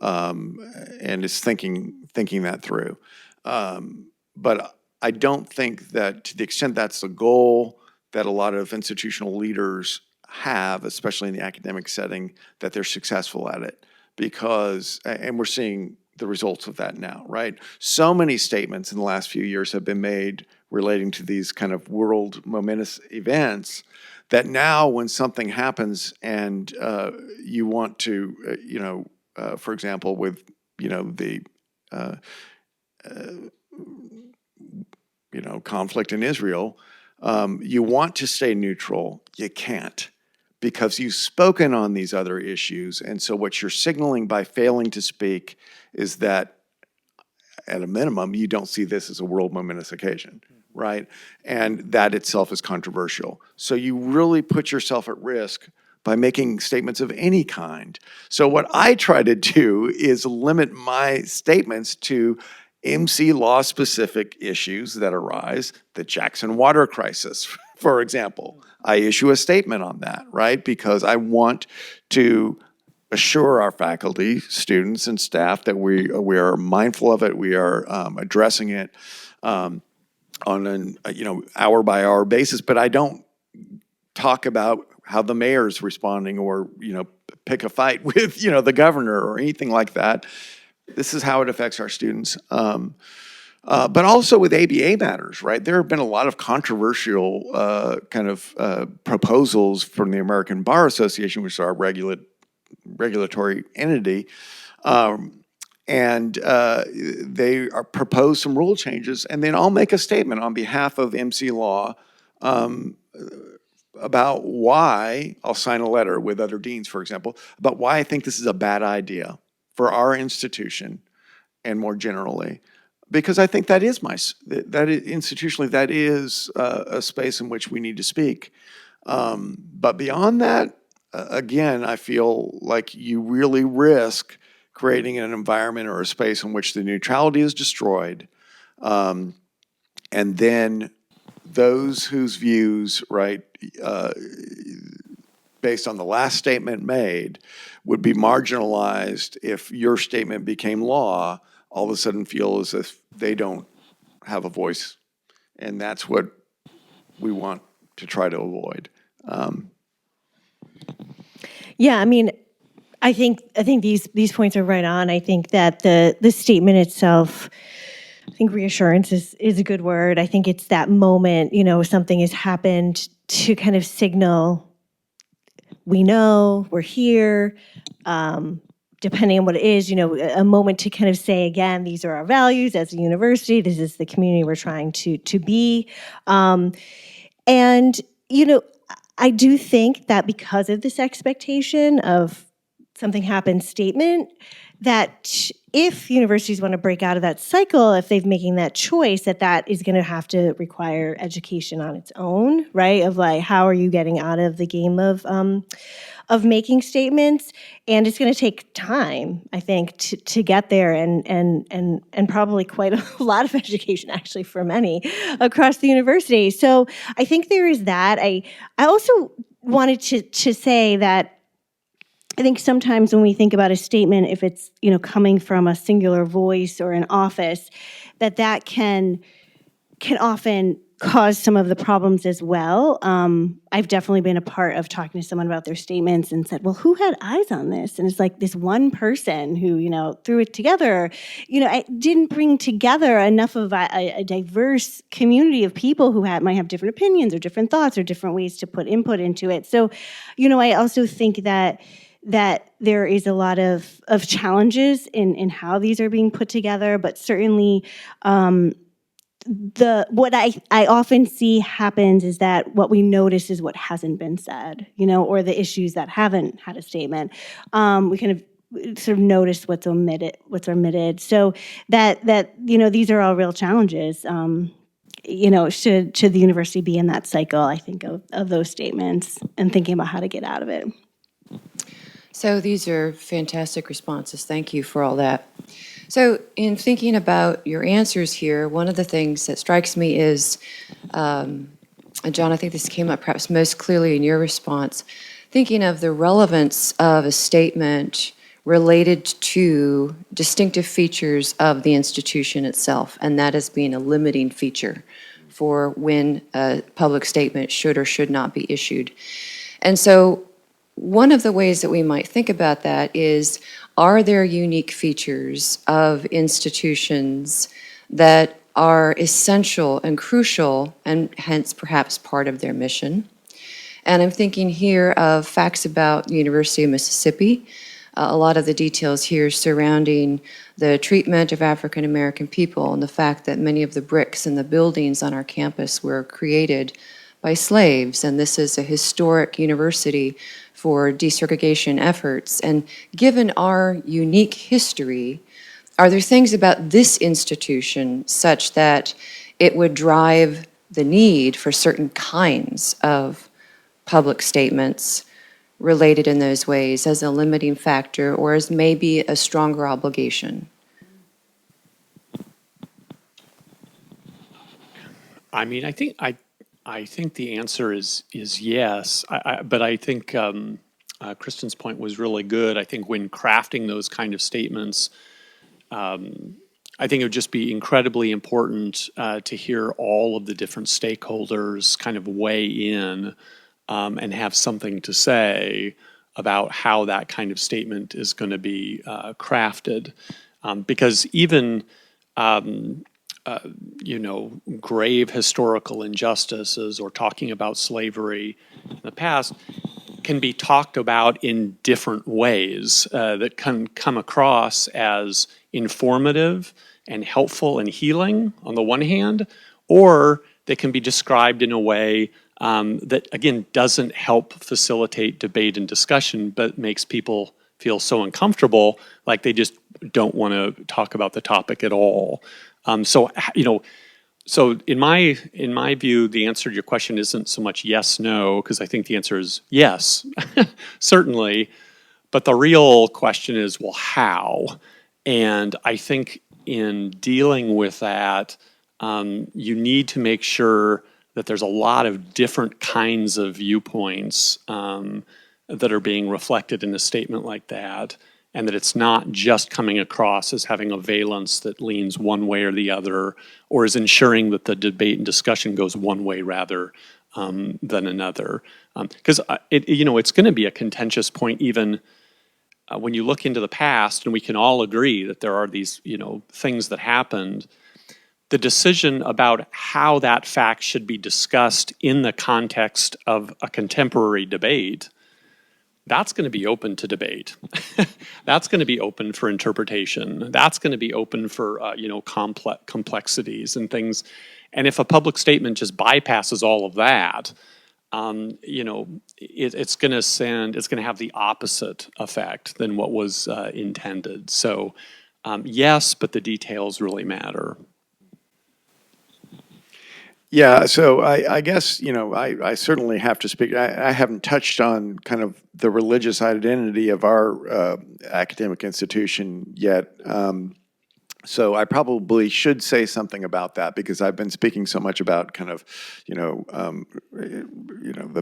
and is thinking that through. But I don't think that, to the extent that's the goal that a lot of institutional leaders have, especially in the academic setting, that they're successful at it. Because, and we're seeing the results of that now, right? So many statements in the last few years have been made relating to these kind of world momentous events that now when something happens and you want to, for example, with, the conflict in Israel, you want to stay neutral, you can't, because you've spoken on these other issues. And so what you're signaling by failing to speak is that, at a minimum, you don't see this as a world momentous occasion, right? And that itself is controversial. So you really put yourself at risk by making statements of any kind. So what I try to do is limit my statements to MC law-specific issues that arise, the Jackson water crisis, for example. I issue a statement on that, right? Because I want to assure our faculty, students, and staff that we are mindful of it. We are addressing it on an hour-by-hour basis. But I don't talk about how the mayor's responding or pick a fight with the governor or anything like that. This is how it affects our students. But also with ABA matters, right? There have been a lot of controversial proposals from the American Bar Association, which is our regulatory entity, and they propose some rule changes, and then I'll make a statement on behalf of MC Law about why, I'll sign a letter with other deans, for example, about why I think this is a bad idea for our institution and more generally. Because I think that is institutionally, that is a space in which we need to speak. But beyond that, again, I feel like you really risk creating an environment or a space in which the neutrality is destroyed. And then those whose views, right, based on the last statement made, would be marginalized if your statement became law, all of a sudden feel as if they don't have a voice. And that's what we want to try to avoid. Yeah, I mean, I think these points are right on. I think that the statement itself, I think reassurance is a good word. I think it's that moment, something has happened to kind of signal, we know, we're here, depending on what it is, a moment to kind of say, again, these are our values as a university, this is the community we're trying to be. And, I do think that because of this expectation of something happened statement, that if universities want to break out of that cycle, if they're making that choice, that is going to have to require education on its own, right? Of like, how are you getting out of the game of making statements? And it's going to take time, I think, to get there, and probably quite a lot of education, actually, for many across the university. So I think there is that. I also wanted to say that I think sometimes when we think about a statement, if it's coming from a singular voice or an office, that can often cause some of the problems as well. I've definitely been a part of talking to someone about their statements and said, well, who had eyes on this? And it's like this one person who, threw it together, I didn't bring together enough of a diverse community of people who might have different opinions or different thoughts or different ways to put input into it. So, I also think that there is a lot of challenges in how these are being put together, but certainly what I often see happens is that what we notice is what hasn't been said, or the issues that haven't had a statement. We kind of sort of notice what's omitted. So that these are all real challenges. Should the university be in that cycle, I think, of those statements and thinking about how to get out of it. So these are fantastic responses. Thank you for all that. So in thinking about your answers here, one of the things that strikes me is, and John, I think this came up perhaps most clearly in your response, thinking of the relevance of a statement related to distinctive features of the institution itself, and that as being a limiting feature for when a public statement should or should not be issued. And so one of the ways that we might think about that is, are there unique features of institutions that are essential and crucial and hence perhaps part of their mission? And I'm thinking here of facts about the University of Mississippi. A lot of the details here surrounding the treatment of African American people and the fact that many of the bricks and the buildings on our campus were created by slaves, and this is a historic university for desegregation efforts. And given our unique history, are there things about this institution such that it would drive the need for certain kinds of public statements related in those ways as a limiting factor or as maybe a stronger obligation? I mean, I think the answer is yes, but I think Kristen's point was really good. I think when crafting those kind of statements, I think it would just be incredibly important to hear all of the different stakeholders kind of weigh in and have something to say about how that kind of statement is going to be crafted. Because even grave historical injustices or talking about slavery in the past can be talked about in different ways that can come across as informative and helpful and healing on the one hand, or they can be described in a way that, again, doesn't help facilitate debate and discussion, but makes people feel so uncomfortable, like they just don't want to talk about the topic at all. So in my view, the answer to your question isn't so much yes, no, because I think the answer is yes, certainly. But the real question is, well, how? And I think in dealing with that, you need to make sure that there's a lot of different kinds of viewpoints that are being reflected in a statement like that, and that it's not just coming across as having a valence that leans one way or the other, or is ensuring that the debate and discussion goes one way rather than another. Because it's going to be a contentious point even when you look into the past, and we can all agree that there are these things that happened. The decision about how that fact should be discussed in the context of a contemporary debate, that's going to be open to debate. That's going to be open for interpretation. That's going to be open for complexities and things. And if a public statement just bypasses all of that, it's going to have the opposite effect than what was intended. So Yes, but the details really matter. Yeah, so I guess, I certainly have to speak. I haven't touched on kind of the religious identity of our academic institution yet. So I probably should say something about that because I've been speaking so much about kind of, the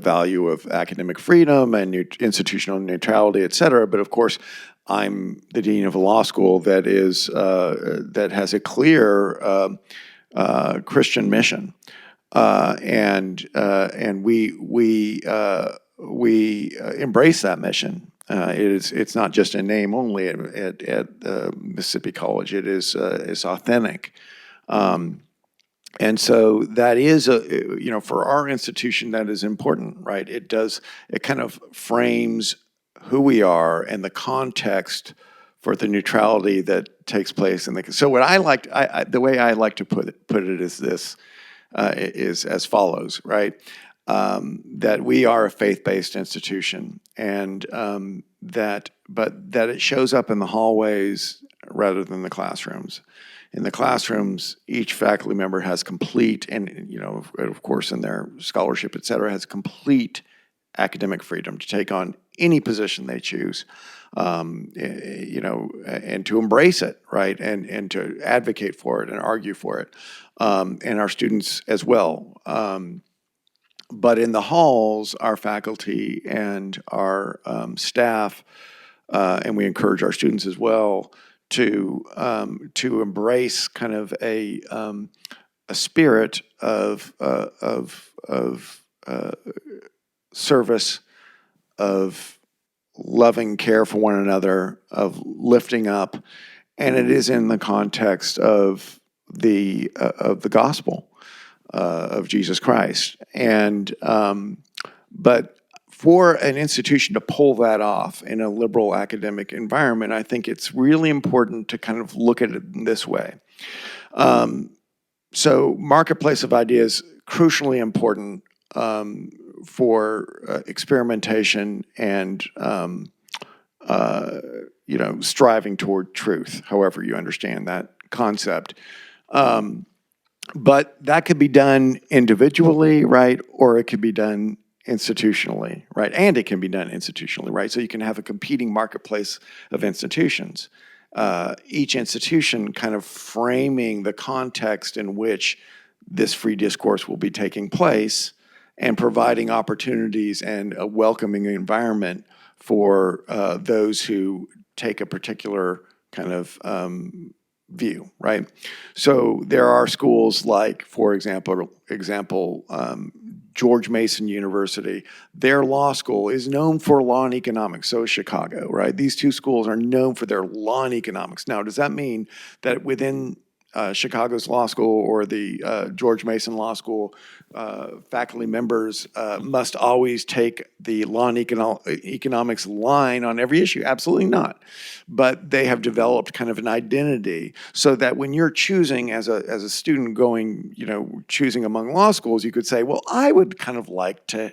value of academic freedom and institutional neutrality, et cetera. But of course, I'm the dean of a law school that has a clear Christian mission. And we embrace that mission. It's not just a name only at Mississippi College. It's authentic. And so that is for our institution, that is important, right? It kind of frames who we are and the context for the neutrality that takes place. So what the way I like to put it is this. Is as follows, right? That we are a faith-based institution, and that it shows up in the hallways rather than the classrooms. In the classrooms, each faculty member has complete, and of course, in their scholarship, et cetera, has complete academic freedom to take on any position they choose, and to embrace it, right, and to advocate for it and argue for it, and our students as well. But in the halls, our faculty and our staff, and we encourage our students as well to embrace kind of a spirit of service, of loving care for one another, of lifting up, and it is in the context of the gospel of Jesus Christ. And but for an institution to pull that off in a liberal academic environment, I think it's really important to kind of look at it in this way. So marketplace of ideas, crucially important for experimentation and striving toward truth, however you understand that concept. But that could be done individually, right? Or it could be done institutionally, right? And it can be done institutionally, right? So you can have a competing marketplace of institutions. Each institution kind of framing the context in which this free discourse will be taking place and providing opportunities and a welcoming environment for those who take a particular kind of view, right? So there are schools like, for example, George Mason University. Their law school is known for law and economics. So is Chicago, right? These two schools are known for their law and economics. Now, does that mean that within Chicago's law school or the George Mason Law School, faculty members must always take the law and economics line on every issue? Absolutely not. But they have developed kind of an identity so that when you're choosing as a student going, choosing among law schools, you could say, well, I would kind of like to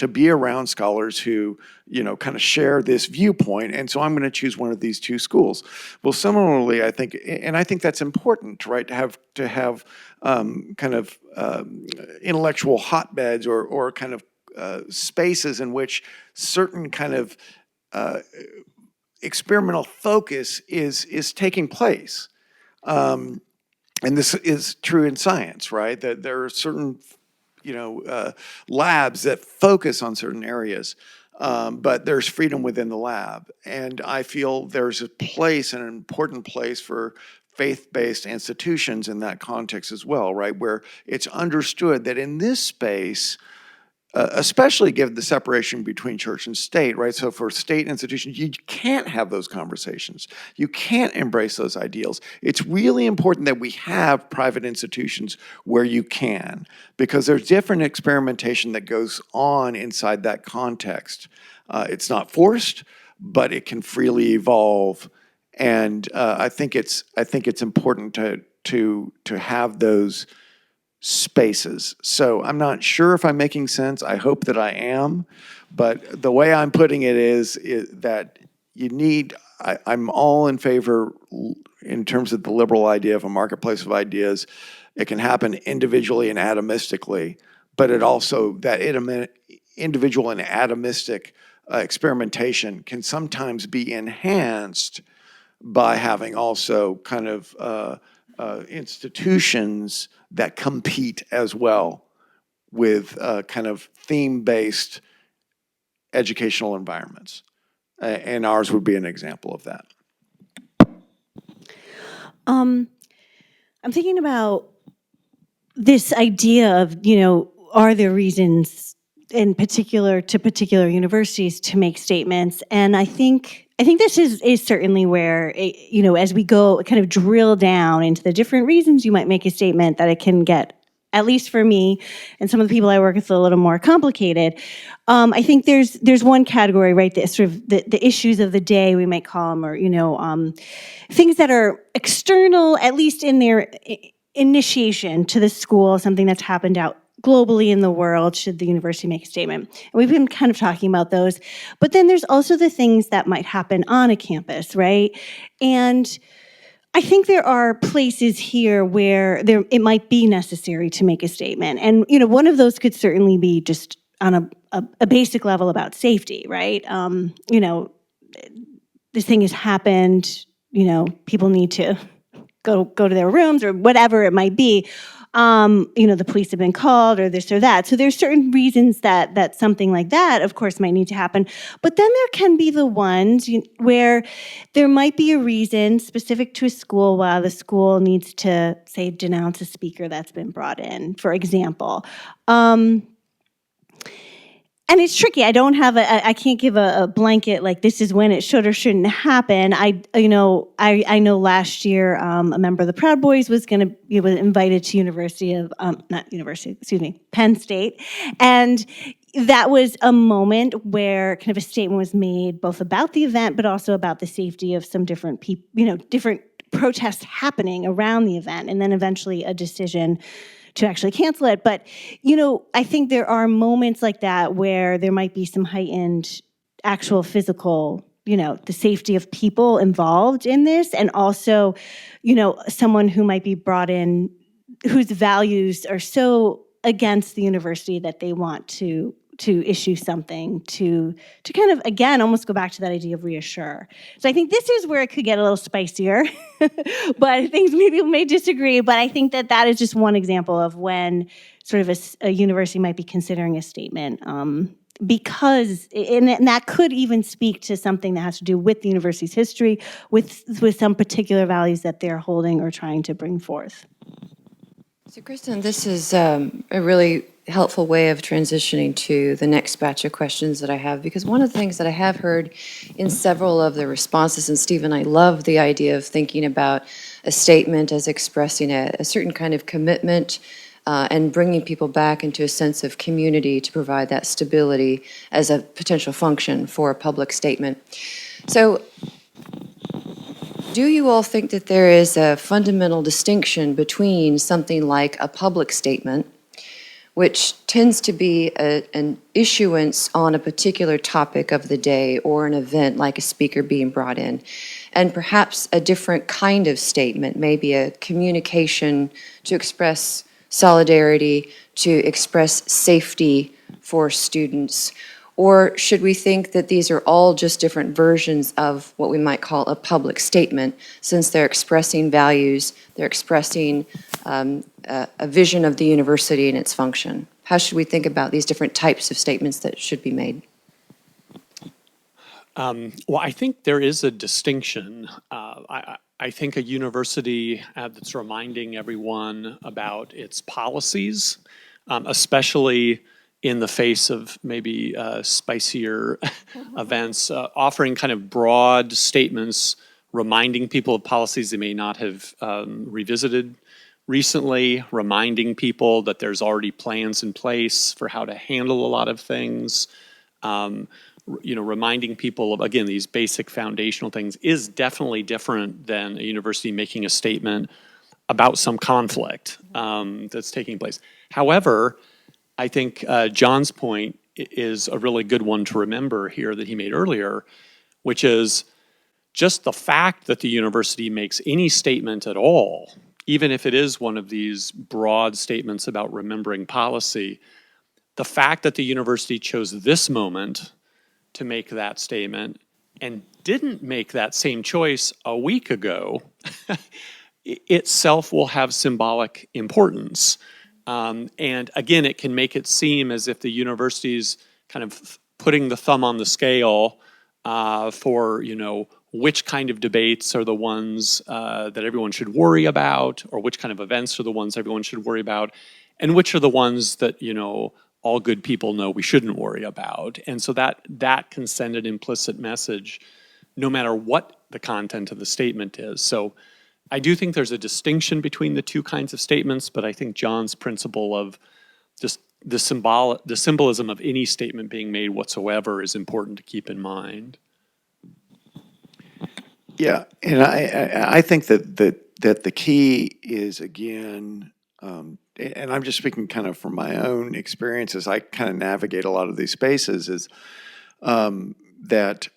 be around scholars who, kind of share this viewpoint, and so I'm going to choose one of these two schools. Well, similarly, I think that's important, right? To have kind of intellectual hotbeds or kind of spaces in which certain kind of experimental focus is taking place. And this is true in science, right? That there are certain labs that focus on certain areas. But there's freedom within the lab. And I feel there's an important place for faith-based institutions in that context as well, right? Where it's understood that in this space, especially given the separation between church and state, right? So for state institutions, you can't have those conversations. You can't embrace those ideals. It's really important that we have private institutions where you can, because there's different experimentation that goes on inside that context. It's not forced, but it can freely evolve. And I think it's important to have those spaces. So I'm not sure if I'm making sense. I hope that I am. But the way I'm putting it is that you need I'm all in favor in terms of the liberal idea of a marketplace of ideas. It can happen individually and atomistically, but it also, that individual and atomistic experimentation can sometimes be enhanced by having also kind of institutions that compete as well with kind of theme-based educational environments. And ours would be an example of that. I'm thinking about this idea of, are there reasons in particular to particular universities to make statements? And I think this is certainly where, as we go kind of drill down into the different reasons you might make a statement, that it can get, at least for me and some of the people I work with, a little more complicated. I think there's one category, right, that sort of the issues of the day, we might call them, or, things that are external, at least in their initiation to the school, something that's happened out globally in the world, should the university make a statement. And we've been kind of talking about those. But then there's also the things that might happen on a campus, right? And I think there are places here where it might be necessary to make a statement. And, one of those could certainly be just on a basic level about safety, right? This thing has happened, people need to go to their rooms or whatever it might be. The police have been called or this or that. So there's certain reasons that something like that, of course, might need to happen. But then there can be the ones where there might be a reason specific to a school while the school needs to, say, denounce a speaker that's been brought in, for example. And it's tricky. I can't give a blanket like this is when it should or shouldn't happen. I know last year a member of the Proud Boys was invited to Penn State, and that was a moment where kind of a statement was made both about the event but also about the safety of some different people, different protests happening around the event, and then eventually a decision to actually cancel it. But, I think there are moments like that where there might be some heightened actual physical, the safety of people involved in this, and also, someone who might be brought in whose values are so against the university that they want to issue something to kind of, again, almost go back to that idea of reassure. So I think this is where it could get a little spicier, but I think maybe people may disagree, but I think that is just one example of when sort of a university might be considering a statement, because, and that could even speak to something that has to do with the university's history, with some particular values that they're holding or trying to bring forth. So, Kristen, this is a really helpful way of transitioning to the next batch of questions that I have, because one of the things that I have heard in several of the responses, and Stephen, I love the idea of thinking about a statement as expressing a certain kind of commitment and bringing people back into a sense of community to provide that stability as a potential function for a public statement. So, do you all think that there is a fundamental distinction between something like a public statement, which tends to be an issuance on a particular topic of the day or an event like a speaker being brought in, and perhaps a different kind of statement, maybe a communication to express solidarity, to express safety for students? Or should we think that these are all just different versions of what we might call a public statement, since they're expressing values, they're expressing a vision of the university and its function? How should we think about these different types of statements that should be made? Well, I think there is a distinction. I think a university that's reminding everyone about its policies, especially in the face of maybe spicier events, offering kind of broad statements, reminding people of policies they may not have revisited recently, reminding people that there's already plans in place for how to handle a lot of things, reminding people of, again, these basic foundational things is definitely different than a university making a statement about some conflict that's taking place. However, I think John's point is a really good one to remember here that he made earlier, which is just the fact that the university makes any statement at all, even if it is one of these broad statements about remembering policy, the fact that the university chose this moment to make that statement and didn't make that same choice a week ago itself will have symbolic importance. And again, it can make it seem as if the university's kind of putting the thumb on the scale for, which kind of debates are the ones that everyone should worry about, or which kind of events are the ones everyone should worry about, and which are the ones that, all good people know we shouldn't worry about. And so that can send an implicit message no matter what the content of the statement is. So I do think there's a distinction between the two kinds of statements, but I think John's principle of just the symbolism of any statement being made whatsoever is important to keep in mind. Yeah, and I think that the key is, again, and I'm just speaking kind of from my own experiences. I kind of navigate a lot of these spaces. Is that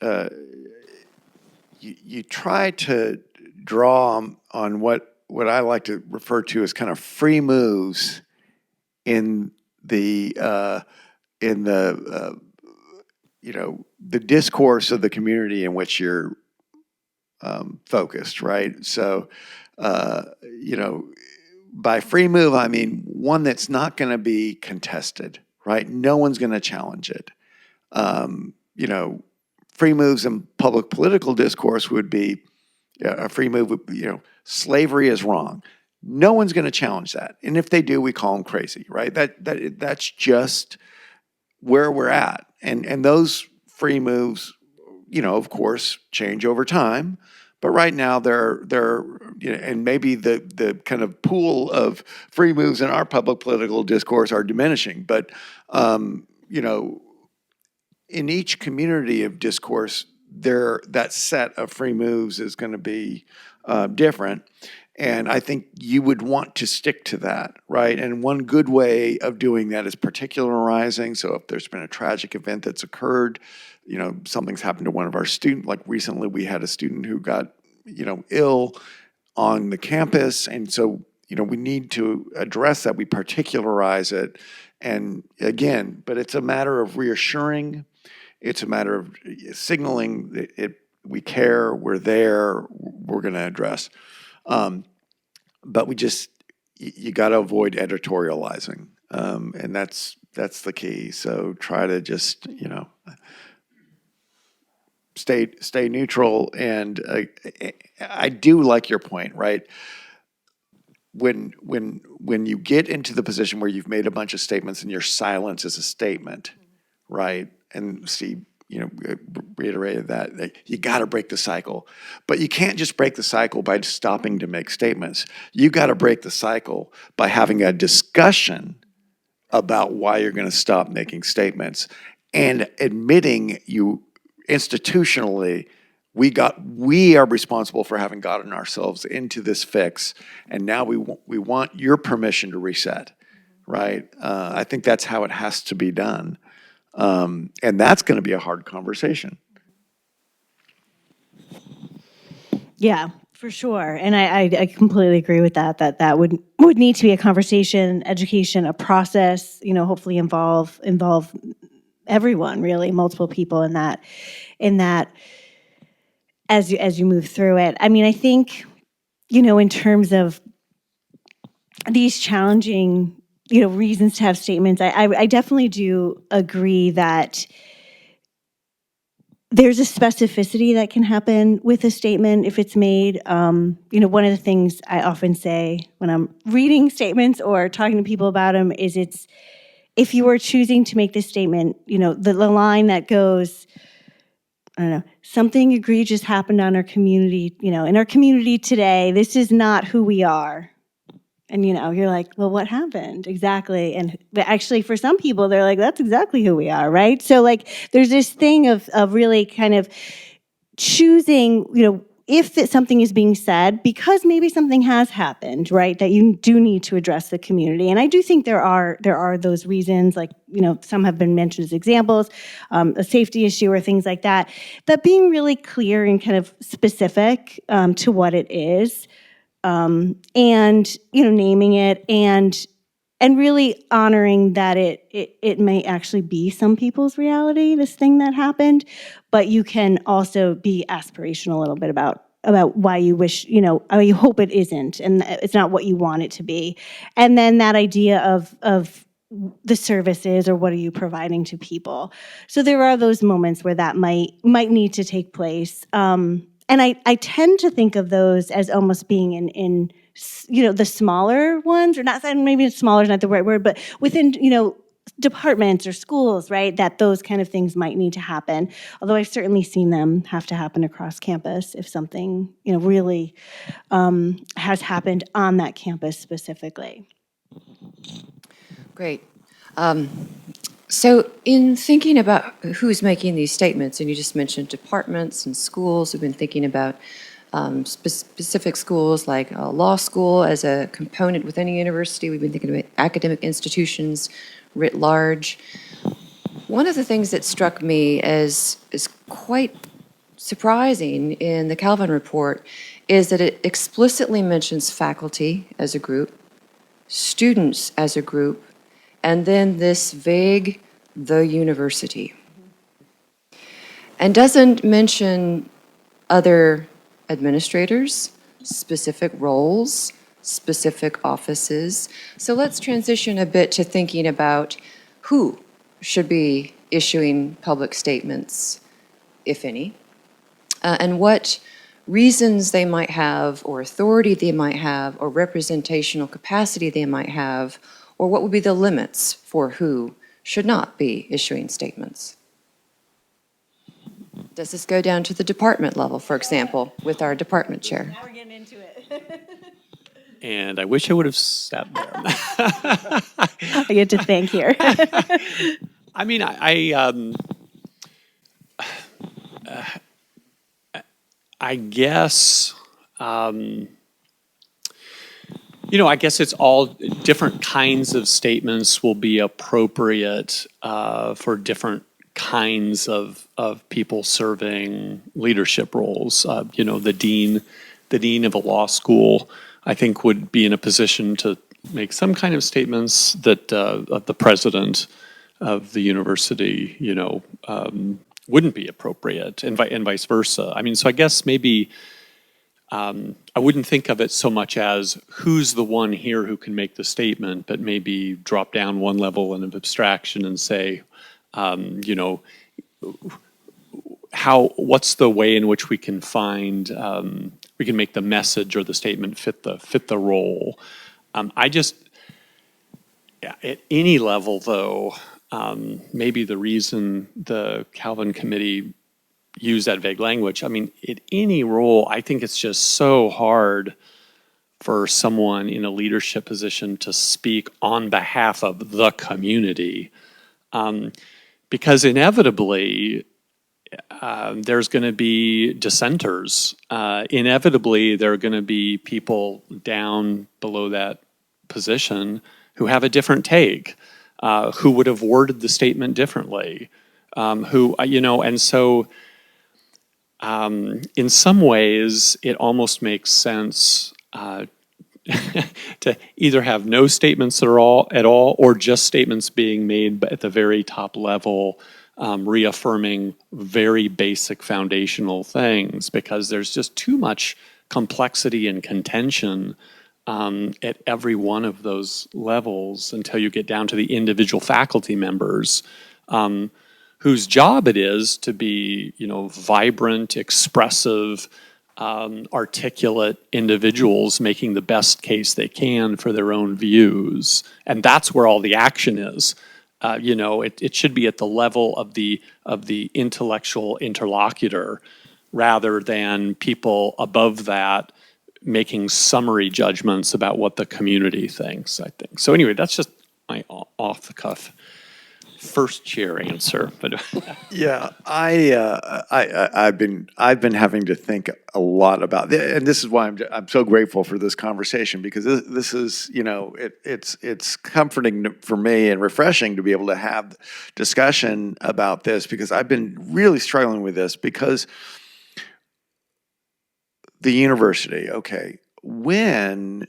you try to draw on what I like to refer to as kind of free moves in the the discourse of the community in which you're focused, right? So, by free move, I mean one that's not going to be contested, right? No one's going to challenge it. Free moves in public political discourse would be a free move. Slavery is wrong. No one's going to challenge that, and if they do, we call them crazy, right? That's just where we're at, and those free moves, of course, change over time. But right now, they're and maybe the kind of pool of free moves in our public political discourse are diminishing. But in each community of discourse, that set of free moves is going to be different. And I think you would want to stick to that, right? And one good way of doing that is particularizing. So if there's been a tragic event that's occurred, something's happened to one of our students. Like recently, we had a student who got, ill on the campus. And so, we need to address that. We particularize it. And again, but it's a matter of reassuring. It's a matter of signaling we care, we're there, we're going to address. But you got to avoid editorializing. And that's the key. So try to just, stay neutral. And I do like your point, right? When you get into the position where you've made a bunch of statements and your silence is a statement, right? And Steve, reiterated that you got to break the cycle, but you can't just break the cycle by stopping to make statements. You got to break the cycle by having a discussion about why you're going to stop making statements and admitting you institutionally we are responsible for having gotten ourselves into this fix, and now we want your permission to reset, right? I think that's how it has to be done. And that's going to be a hard conversation. Yeah, for sure. And I completely agree with that would need to be a conversation, education, a process, hopefully involve everyone, really, multiple people in that as you move through it. I mean, I think, in terms of these challenging, reasons to have statements, I definitely do agree that there's a specificity that can happen with a statement if it's made. One of the things I often say when I'm reading statements or talking to people about them is if you are choosing to make this statement, the line that goes, I don't know, something egregious happened on our community, in our community today, this is not who we are. And, you're like, well, what happened exactly? But actually, for some people, they're like, that's exactly who we are, right? So, there's this thing of really kind of choosing, if something is being said, because maybe something has happened, right, that you do need to address the community. And I do think there are those reasons, like, some have been mentioned as examples, a safety issue or things like that, that being really clear and kind of specific to what it is, and, naming it, and really honoring that it may actually be some people's reality, this thing that happened, but you can also be aspirational a little bit about why you wish, you hope it isn't, and it's not what you want it to be. And then that idea of the services, or what are you providing to people. So there are those moments where that might need to take place. And I tend to think of those as almost being in the smaller ones, or not, maybe smaller is not the right word, but within, departments or schools, right, that those kind of things might need to happen. Although I've certainly seen them have to happen across campus if something, really has happened on that campus specifically. Great. So in thinking about who's making these statements, and you just mentioned departments and schools, we've been thinking about specific schools like law school as a component within a university. We've been thinking about academic institutions writ large. One of the things that struck me as is quite surprising in the Calvin report is that it explicitly mentions faculty as a group, students as a group, and then this vague, the university. And doesn't mention other administrators, specific roles, specific offices. So let's transition a bit to thinking about who should be issuing public statements, if any, and what reasons they might have, or authority they might have, or representational capacity they might have, or what would be the limits for who should not be issuing statements. Does this go down to the department level, for example, with our department chair? Now we're getting into it. And I wish I would have sat there. I get to thank here. I mean, I guess, I guess it's all different kinds of statements will be appropriate for different kinds of people serving leadership roles. The dean of a law school, I think, would be in a position to make some kind of statements that the president of the university, wouldn't be appropriate, and vice versa. I mean, so I guess maybe I wouldn't think of it so much as who's the one here who can make the statement, but maybe drop down one level of abstraction and say, what's the way in which we can find, we can make the message or the statement fit the role. At any level though, maybe the reason the Calvin Committee used that vague language, I mean, at any role, I think it's just so hard for someone in a leadership position to speak on behalf of the community, because inevitably there's going to be dissenters. Inevitably, there are going to be people down below that position who have a different take, who would have worded the statement differently, and so in some ways, it almost makes sense to either have no statements at all, or just statements being made at the very top level, reaffirming very basic foundational things, because there's just too much complexity and contention at every one of those levels until you get down to the individual faculty members, whose job it is to be, vibrant, expressive, articulate individuals making the best case they can for their own views. And that's where all the action is. It should be at the level of the intellectual interlocutor, rather than people above that making summary judgments about what the community thinks, I think. So anyway, that's just my off-the-cuff first chair answer, but Yeah, I've been having to think a lot about this, and this is why I'm so grateful for this conversation, because this is, it's comforting for me and refreshing to be able to have discussion about this, because I've been really struggling with this, because the university, okay, when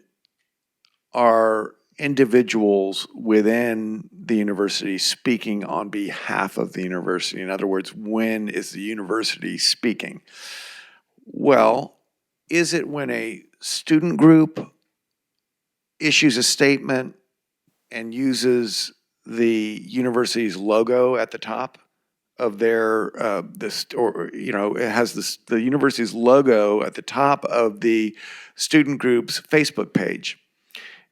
are individuals within the university speaking on behalf of the university? In other words, when is the university speaking? Well, is it when a student group issues a statement and uses the university's logo at the top of their it has the university's logo at the top of the student group's Facebook page?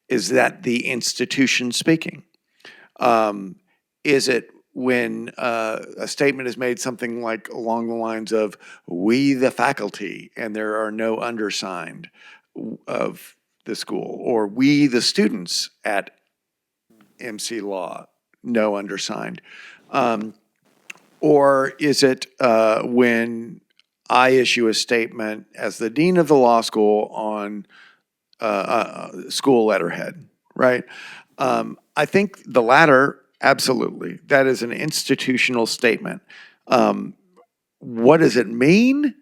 Is that the institution speaking? Is it when a statement is made something like along the lines of "we the faculty" and there are no undersigned of the school, or "we the students at MC Law, no undersigned"? Or is it when I issue a statement as the dean of the law school on school letterhead, right? I think the latter, absolutely. That is an institutional statement. What does it mean?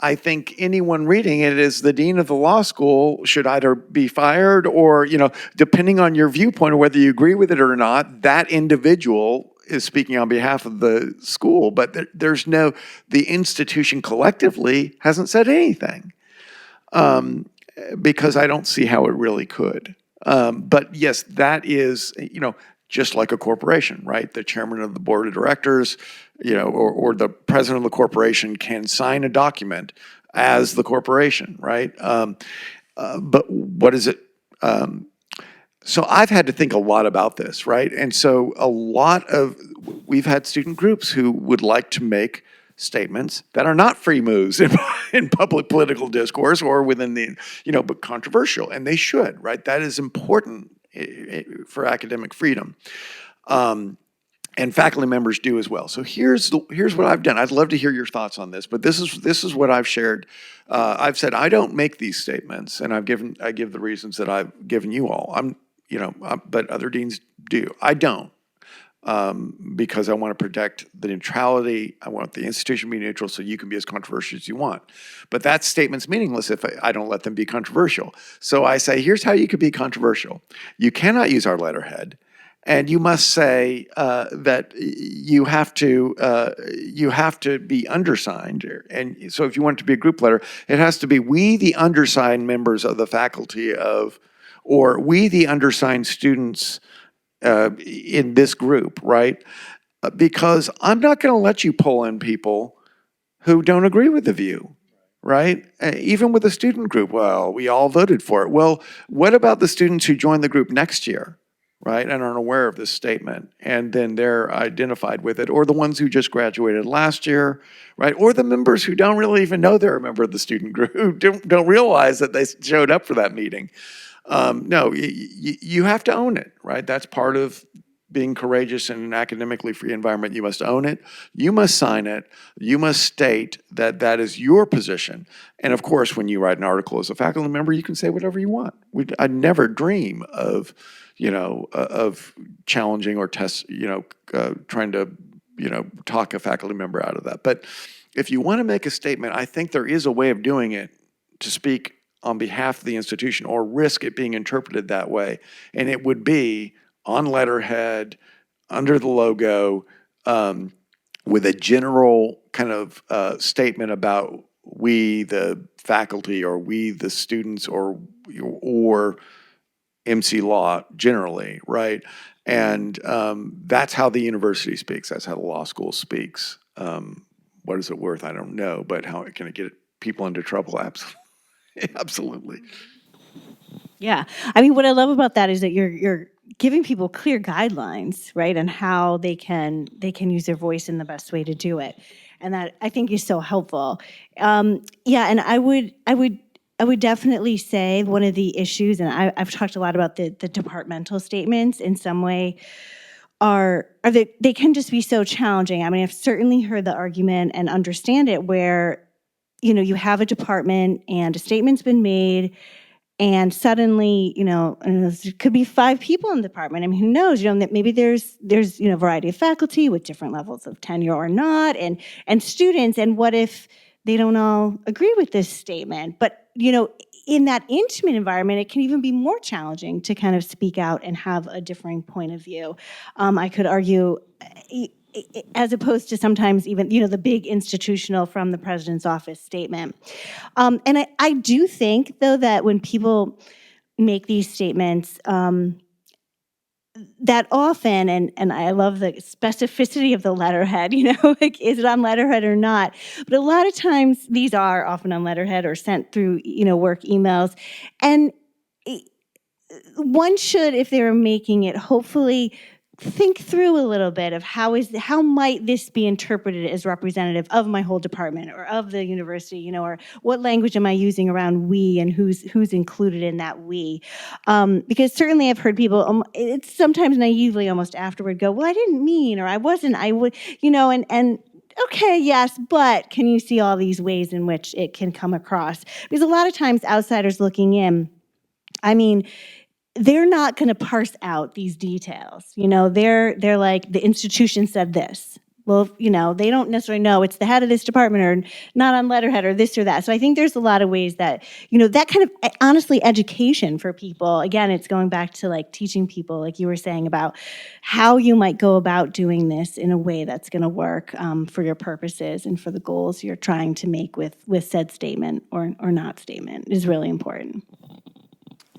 I think anyone reading it is the dean of the law school should either be fired or, depending on your viewpoint or whether you agree with it or not, that individual is speaking on behalf of the school. But the institution collectively hasn't said anything. Because I don't see how it really could. But yes, that is, just like a corporation, right? The chairman of the board of directors, or the president of the corporation can sign a document as the corporation, right? But what is it? So I've had to think a lot about this, right? And so we've had student groups who would like to make statements that are not free moves in public political discourse or within the, but controversial, and they should, right? That is important for academic freedom. And faculty members do as well. So here's what I've done. I'd love to hear your thoughts on this, but this is what I've shared. I've said I don't make these statements, and I give the reasons that I've given you all. But other deans do. I don't. Because I want to protect the neutrality. I want the institution to be neutral so you can be as controversial as you want. But that statement's meaningless if I don't let them be controversial. So I say, here's how you could be controversial. You cannot use our letterhead, and you must say that you have to be undersigned. And so if you want it to be a group letter, it has to be "we the undersigned members of the faculty of," or "we the undersigned students in this group," right? Because I'm not going to let you pull in people who don't agree with the view, right? Even with a student group, well, we all voted for it. Well, what about the students who join the group next year, right, and aren't aware of this statement, and then they're identified with it, or the ones who just graduated last year, right, or the members who don't really even know they're a member of the student group, who don't realize that they showed up for that meeting. No, you have to own it, right? That's part of being courageous in an academically free environment. You must own it. You must sign it. You must state that that is your position. And of course, when you write an article as a faculty member, you can say whatever you want. I never dream of, of challenging or trying to, talk a faculty member out of that. But if you want to make a statement, I think there is a way of doing it to speak on behalf of the institution or risk it being interpreted that way. And it would be on letterhead, under the logo, with a general kind of statement about "we the faculty" or "we the students" or MC Law generally, right? And that's how the university speaks. That's how the law school speaks. What is it worth? I don't know. But how can it get people into trouble? Absolutely. Absolutely. Yeah. I mean, what I love about that is that you're giving people clear guidelines, right, on how they can use their voice in the best way to do it. And that I think is so helpful. Yeah, and I would definitely say one of the issues, and I've talked a lot about the departmental statements in some way, they can just be so challenging. I mean, I've certainly heard the argument and understand it where, you have a department and a statement's been made, and suddenly, and there could be 5 people in the department. I mean, who knows? That maybe there's a variety of faculty with different levels of tenure or not, and students. And what if they don't all agree with this statement? But in that intimate environment, it can even be more challenging to kind of speak out and have a differing point of view. I could argue, as opposed to sometimes even the big institutional from the president's office statement. And I do think, though, that when people make these statements, that often, and I love the specificity of the letterhead, like, is it on letterhead or not? But a lot of times these are often on letterhead or sent through, work emails. And one should, if they're making it, hopefully think through a little bit of how might this be interpreted as representative of my whole department or of the university, or what language am I using around we and who's included in that we? Because certainly I've heard people, it's sometimes naively almost afterward go, well, I didn't mean, or I wasn't, I would, and okay, yes, but can you see all these ways in which it can come across? Because a lot of times outsiders looking in, I mean, they're not going to parse out these details. They're like, the institution said this. Well, they don't necessarily know it's the head of this department or not on letterhead or this or that. So I think there's a lot of ways that, that kind of, honestly, education for people. Again, it's going back to like teaching people, like you were saying, about how you might go about doing this in a way that's going to work for your purposes and for the goals you're trying to make with said statement or not statement is really important.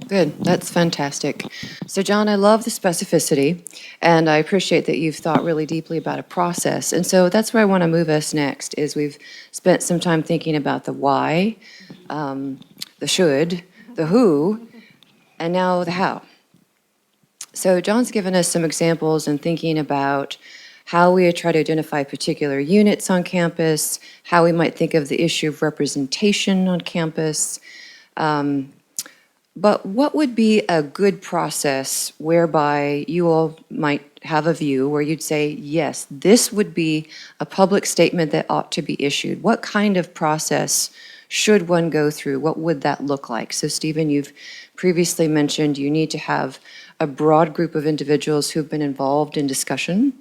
Good. That's fantastic. So, John, I love the specificity, and I appreciate that you've thought really deeply about a process. And so that's where I want to move us next, is we've spent some time thinking about the why, the should, the who, and now the how. So John's given us some examples and thinking about how we try to identify particular units on campus, how we might think of the issue of representation on campus. But what would be a good process whereby you all might have a view where you'd say, yes, this would be a public statement that ought to be issued? What kind of process should one go through? What would that look like? So, Stephen, you've previously mentioned you need to have a broad group of individuals who've been involved in discussion.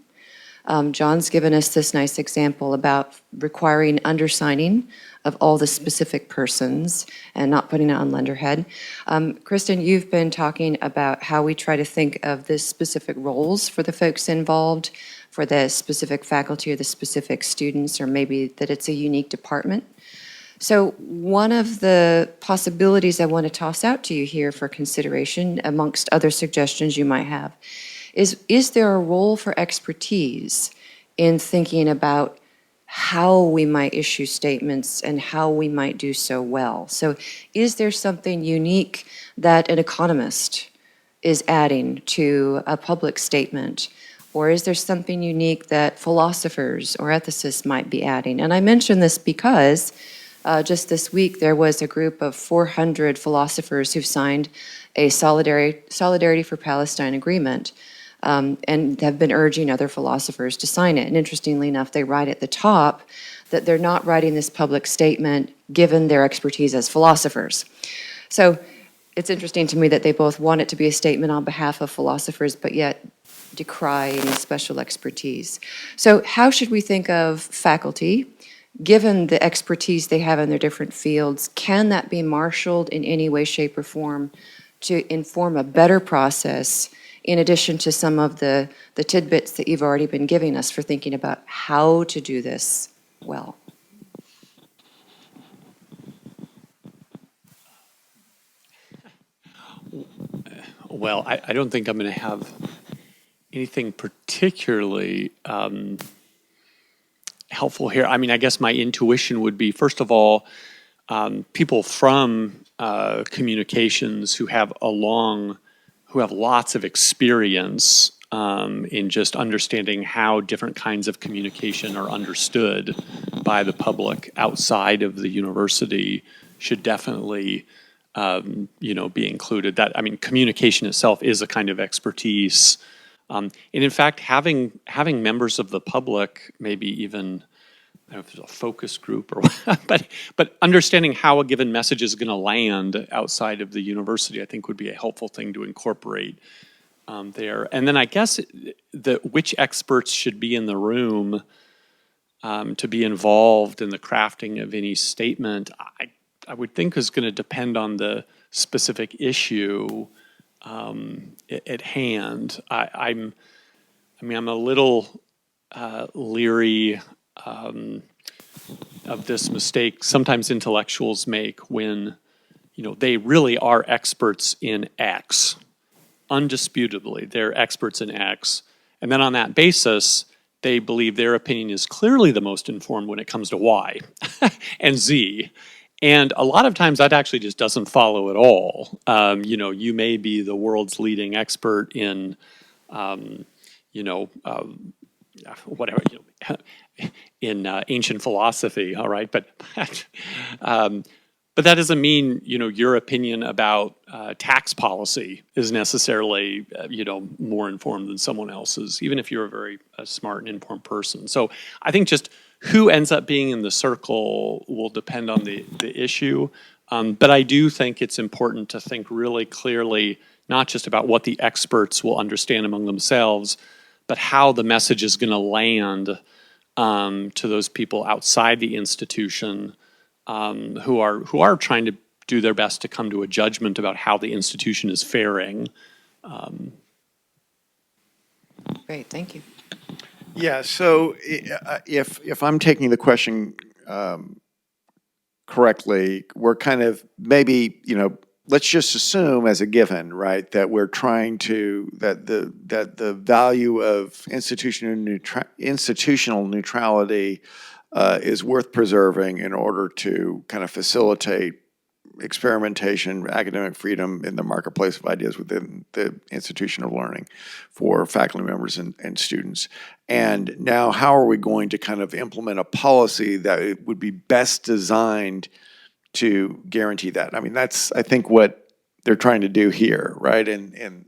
John's given us this nice example about requiring undersigning of all the specific persons and not putting it on letterhead. Kristen, you've been talking about how we try to think of the specific roles for the folks involved, for the specific faculty or the specific students, or maybe that it's a unique department. So one of the possibilities I want to toss out to you here for consideration, amongst other suggestions you might have, is there a role for expertise in thinking about how we might issue statements and how we might do so well? So is there something unique that an economist is adding to a public statement? Or is there something unique that philosophers or ethicists might be adding? And I mention this because just this week there was a group of 400 philosophers who've signed a Solidarity for Palestine agreement. And have been urging other philosophers to sign it. And interestingly enough, they write at the top that they're not writing this public statement given their expertise as philosophers. So it's interesting to me that they both want it to be a statement on behalf of philosophers, but yet decry any special expertise. So how should we think of faculty, given the expertise they have in their different fields? Can that be marshaled in any way, shape, or form to inform a better process, in addition to some of the tidbits that you've already been giving us for thinking about how to do this well? Well, I don't think I'm going to have anything particularly helpful here. I mean, I guess my intuition would be, first of all, people from communications who have lots of experience in just understanding how different kinds of communication are understood by the public outside of the university should definitely, be included. That, I mean, communication itself is a kind of expertise And in fact, having members of the public, maybe even, I don't know if it's a focus group or what, but understanding how a given message is going to land outside of the university, I think would be a helpful thing to incorporate there. And then I guess which experts should be in the room to be involved in the crafting of any statement, I would think is going to depend on the specific issue at hand. I'm a little leery of this mistake sometimes intellectuals make when, they really are experts in X. Undisputably, they're experts in X. And then on that basis, they believe their opinion is clearly the most informed when it comes to Y and Z. And a lot of times that actually just doesn't follow at all. You may be the world's leading expert in, whatever, in ancient philosophy, all right? But that doesn't mean, your opinion about tax policy is necessarily, more informed than someone else's, even if you're a very smart and informed person. So I think just who ends up being in the circle will depend on the issue. But I do think it's important to think really clearly, not just about what the experts will understand among themselves, but how the message is going to land to those people outside the institution who are trying to do their best to come to a judgment about how the institution is faring. Great, thank you. Yeah, so if I'm taking the question correctly, we're kind of maybe, let's just assume as a given, right, that we're trying to, that the value of institutional neutrality is worth preserving in order to kind of facilitate experimentation, academic freedom in the marketplace of ideas within the institution of learning for faculty members and students. And now how are we going to kind of implement a policy that it would be best designed to guarantee that? I mean, that's, I think, what they're trying to do here, right? In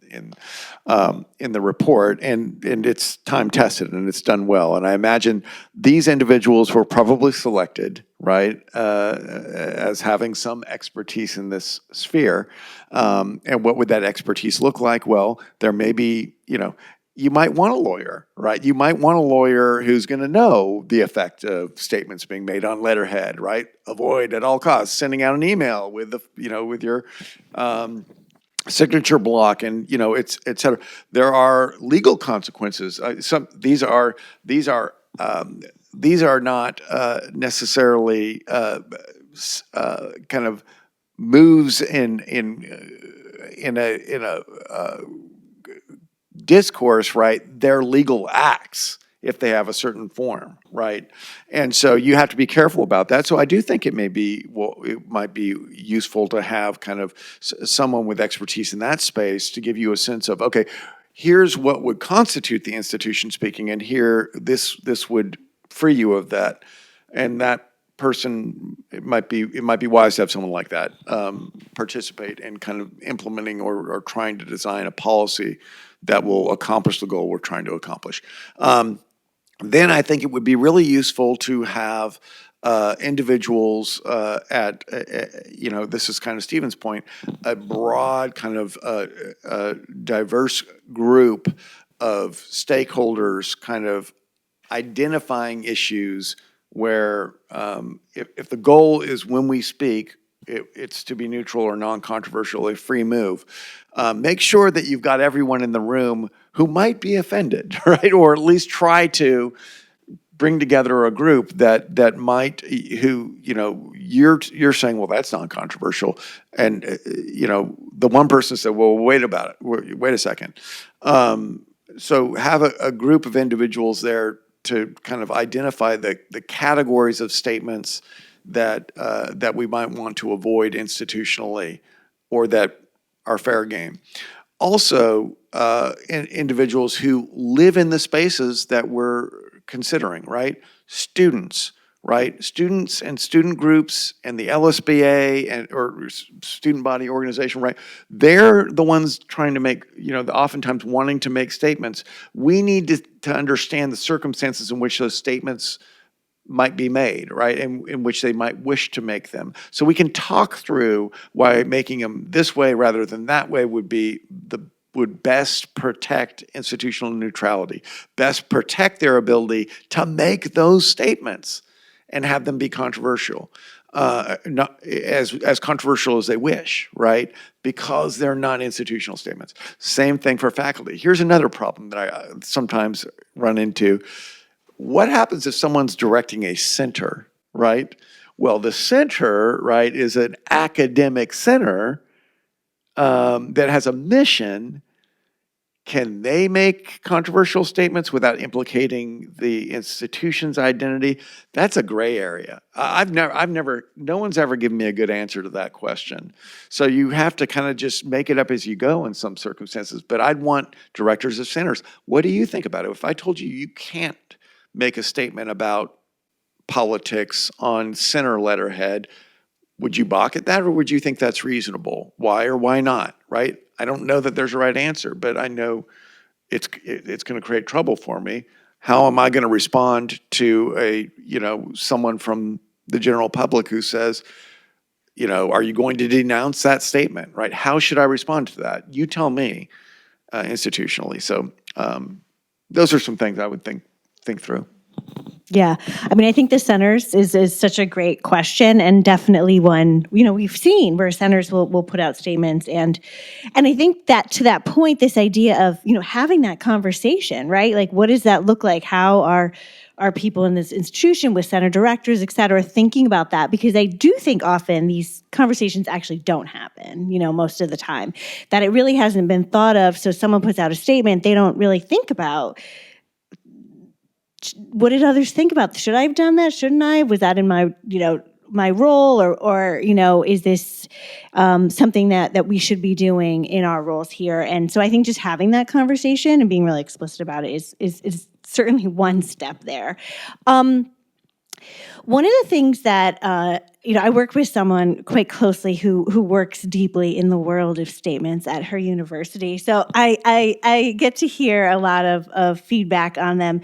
the report, and it's time tested and it's done well. And I imagine these individuals were probably selected, right, as having some expertise in this sphere. And what would that expertise look like? Well, there may be, you might want a lawyer, right? You might want a lawyer who's going to know the effect of statements being made on letterhead, right? Avoid at all costs sending out an email with with your signature block, and it's et cetera. There are legal consequences. These are not necessarily kind of moves in a discourse, right? They're legal acts if they have a certain form, right? And so you have to be careful about that. So I do think it might be useful to have kind of someone with expertise in that space to give you a sense of, okay, here's what would constitute the institution speaking, and here this would free you of that. And that person, it might be wise to have someone like that participate in kind of implementing or trying to design a policy that will accomplish the goal we're trying to accomplish. Then I think it would be really useful to have individuals this is kind of Stephen's point, a broad kind of diverse group of stakeholders kind of identifying issues where if the goal is when we speak, it's to be neutral or non-controversial, a free move. Make sure that you've got everyone in the room who might be offended, right? Or at least try to bring together a group that might, who, you're saying, well, that's non-controversial. And, the one person said, well, wait a second. So have a group of individuals there to kind of identify the categories of statements that we might want to avoid institutionally or that are fair game. Also, individuals who live in the spaces that we're considering, right? Students, right? Students and student groups and the LSBA or student body organization, right? They're the ones trying to make, oftentimes wanting to make statements. We need to understand the circumstances in which those statements might be made, right? And in which they might wish to make them. So we can talk through why making them this way rather than that way would best protect institutional neutrality, best protect their ability to make those statements and have them be controversial, not as controversial as they wish, right? Because they're not institutional statements. Same thing for faculty. Here's another problem that I sometimes run into. What happens if someone's directing a center, right? Well, the center, right, is an academic center that has a mission. Can they make controversial statements without implicating the institution's identity? That's a gray area. No one's ever given me a good answer to that question. So you have to kind of just make it up as you go in some circumstances. But I'd want directors of centers. What do you think about it? If I told you you can't make a statement about politics on center letterhead, would you balk at that, or would you think that's reasonable? Why or why not, right? I don't know that there's a right answer, but I know it's going to create trouble for me. How am I going to respond to someone from the general public who says, are you going to denounce that statement, right? How should I respond to that? You tell me institutionally. So those are some things I would think through. Yeah. I mean, I think the centers is such a great question, and definitely one, we've seen where centers will put out statements. And I think that to that point, this idea of, having that conversation, right? Like, what does that look like? How are people in this institution with center directors, et cetera, thinking about that? Because I do think often these conversations actually don't happen, most of the time, that it really hasn't been thought of. So someone puts out a statement, they don't really think about, what did others think about? Should I have done that? Shouldn't I? Was that in my, my role, or is this something that we should be doing in our roles here? And so I think just having that conversation and being really explicit about it is certainly one step there. One of the things that, I work with someone quite closely who works deeply in the world of statements at her university. So I get to hear a lot of feedback on them.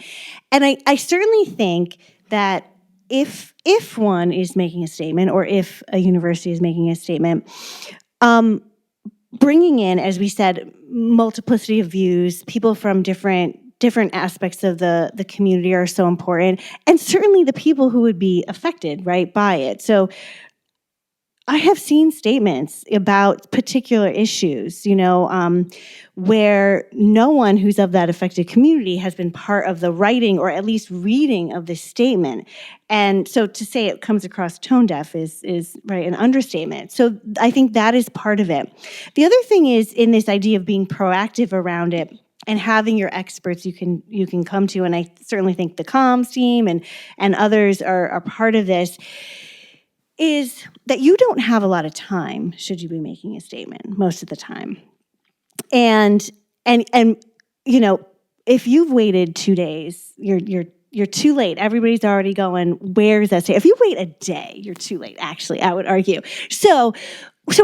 And I certainly think that if one is making a statement, or if a university is making a statement, bringing in, as we said, multiplicity of views, people from different aspects of the community are so important, and certainly the people who would be affected, right, by it. So I have seen statements about particular issues, where no one who's of that affected community has been part of the writing or at least reading of this statement. And so to say it comes across tone deaf is right, an understatement. So I think that is part of it. The other thing is, in this idea of being proactive around it and having your experts you can come to, and I certainly think the comms team and others are part of this, is that you don't have a lot of time should you be making a statement most of the time. And if you've waited 2 days, you're too late. Everybody's already going, where's that statement? If you wait a day, you're too late, actually, I would argue. So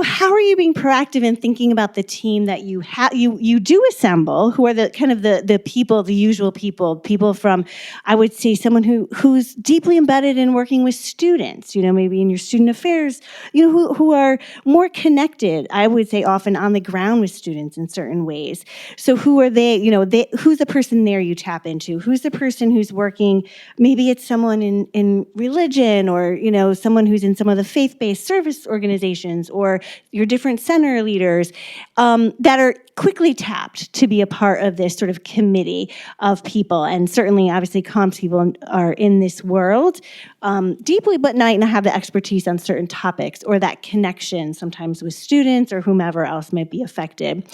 how are you being proactive in thinking about the team that you do assemble, who are the kind of the people, the usual people from, I would say, someone who's deeply embedded in working with students, maybe in your student affairs, who are more connected, I would say, often on the ground with students in certain ways. So who are they, who's the person there you tap into? Who's the person who's working, maybe it's someone in religion, or, someone who's in some of the faith-based service organizations, or your different center leaders that are quickly tapped to be a part of this sort of committee of people. And certainly, obviously, comms people are in this world deeply, but might not have the expertise on certain topics or that connection sometimes with students or whomever else might be affected.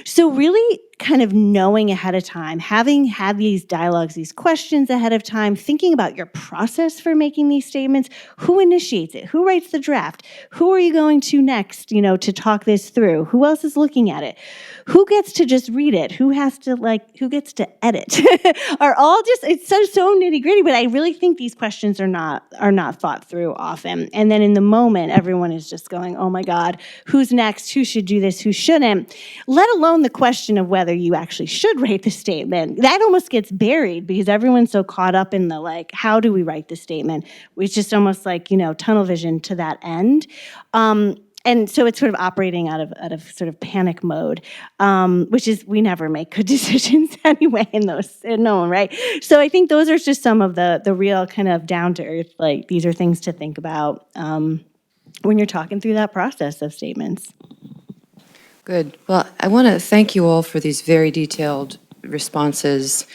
So really kind of knowing ahead of time, having had these dialogues, these questions ahead of time, thinking about your process for making these statements, who initiates it, who writes the draft, who are you going to next, to talk this through, who else is looking at it, who gets to just read it, who gets to edit, are all just, it's so nitty gritty, but I really think these questions are not thought through often. And then in the moment, everyone is just going, oh my God, who's next, who should do this, who shouldn't, let alone the question of whether you actually should write the statement. That almost gets buried because everyone's so caught up in the how do we write the statement? It's just almost tunnel vision to that end. And so it's sort of operating out of sort of panic mode, which is we never make good decisions anyway in no one, right? So I think those are just some of the real kind of down to earth, these are things to think about when you're talking through that process of statements. Good. Well, I want to thank you all for these very detailed responses.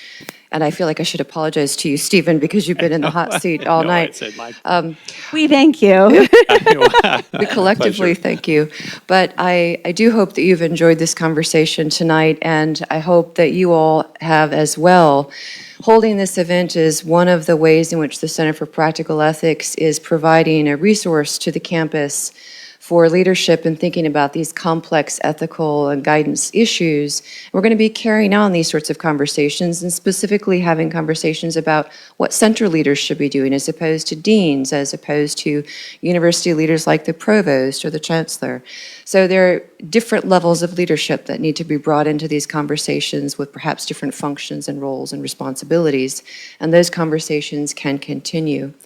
And I feel like I should apologize to you, Stephen, because you've been in the hot seat all night. We thank you. We collectively thank you. But I do hope that you've enjoyed this conversation tonight, and I hope that you all have as well. Holding this event is one of the ways in which the Center for Practical Ethics is providing a resource to the campus for leadership in thinking about these complex ethical and guidance issues. We're going to be carrying on these sorts of conversations and specifically having conversations about what center leaders should be doing as opposed to deans, as opposed to university leaders like the provost or the chancellor. So there are different levels of leadership that need to be brought into these conversations with perhaps different functions and roles and responsibilities, and those conversations can continue.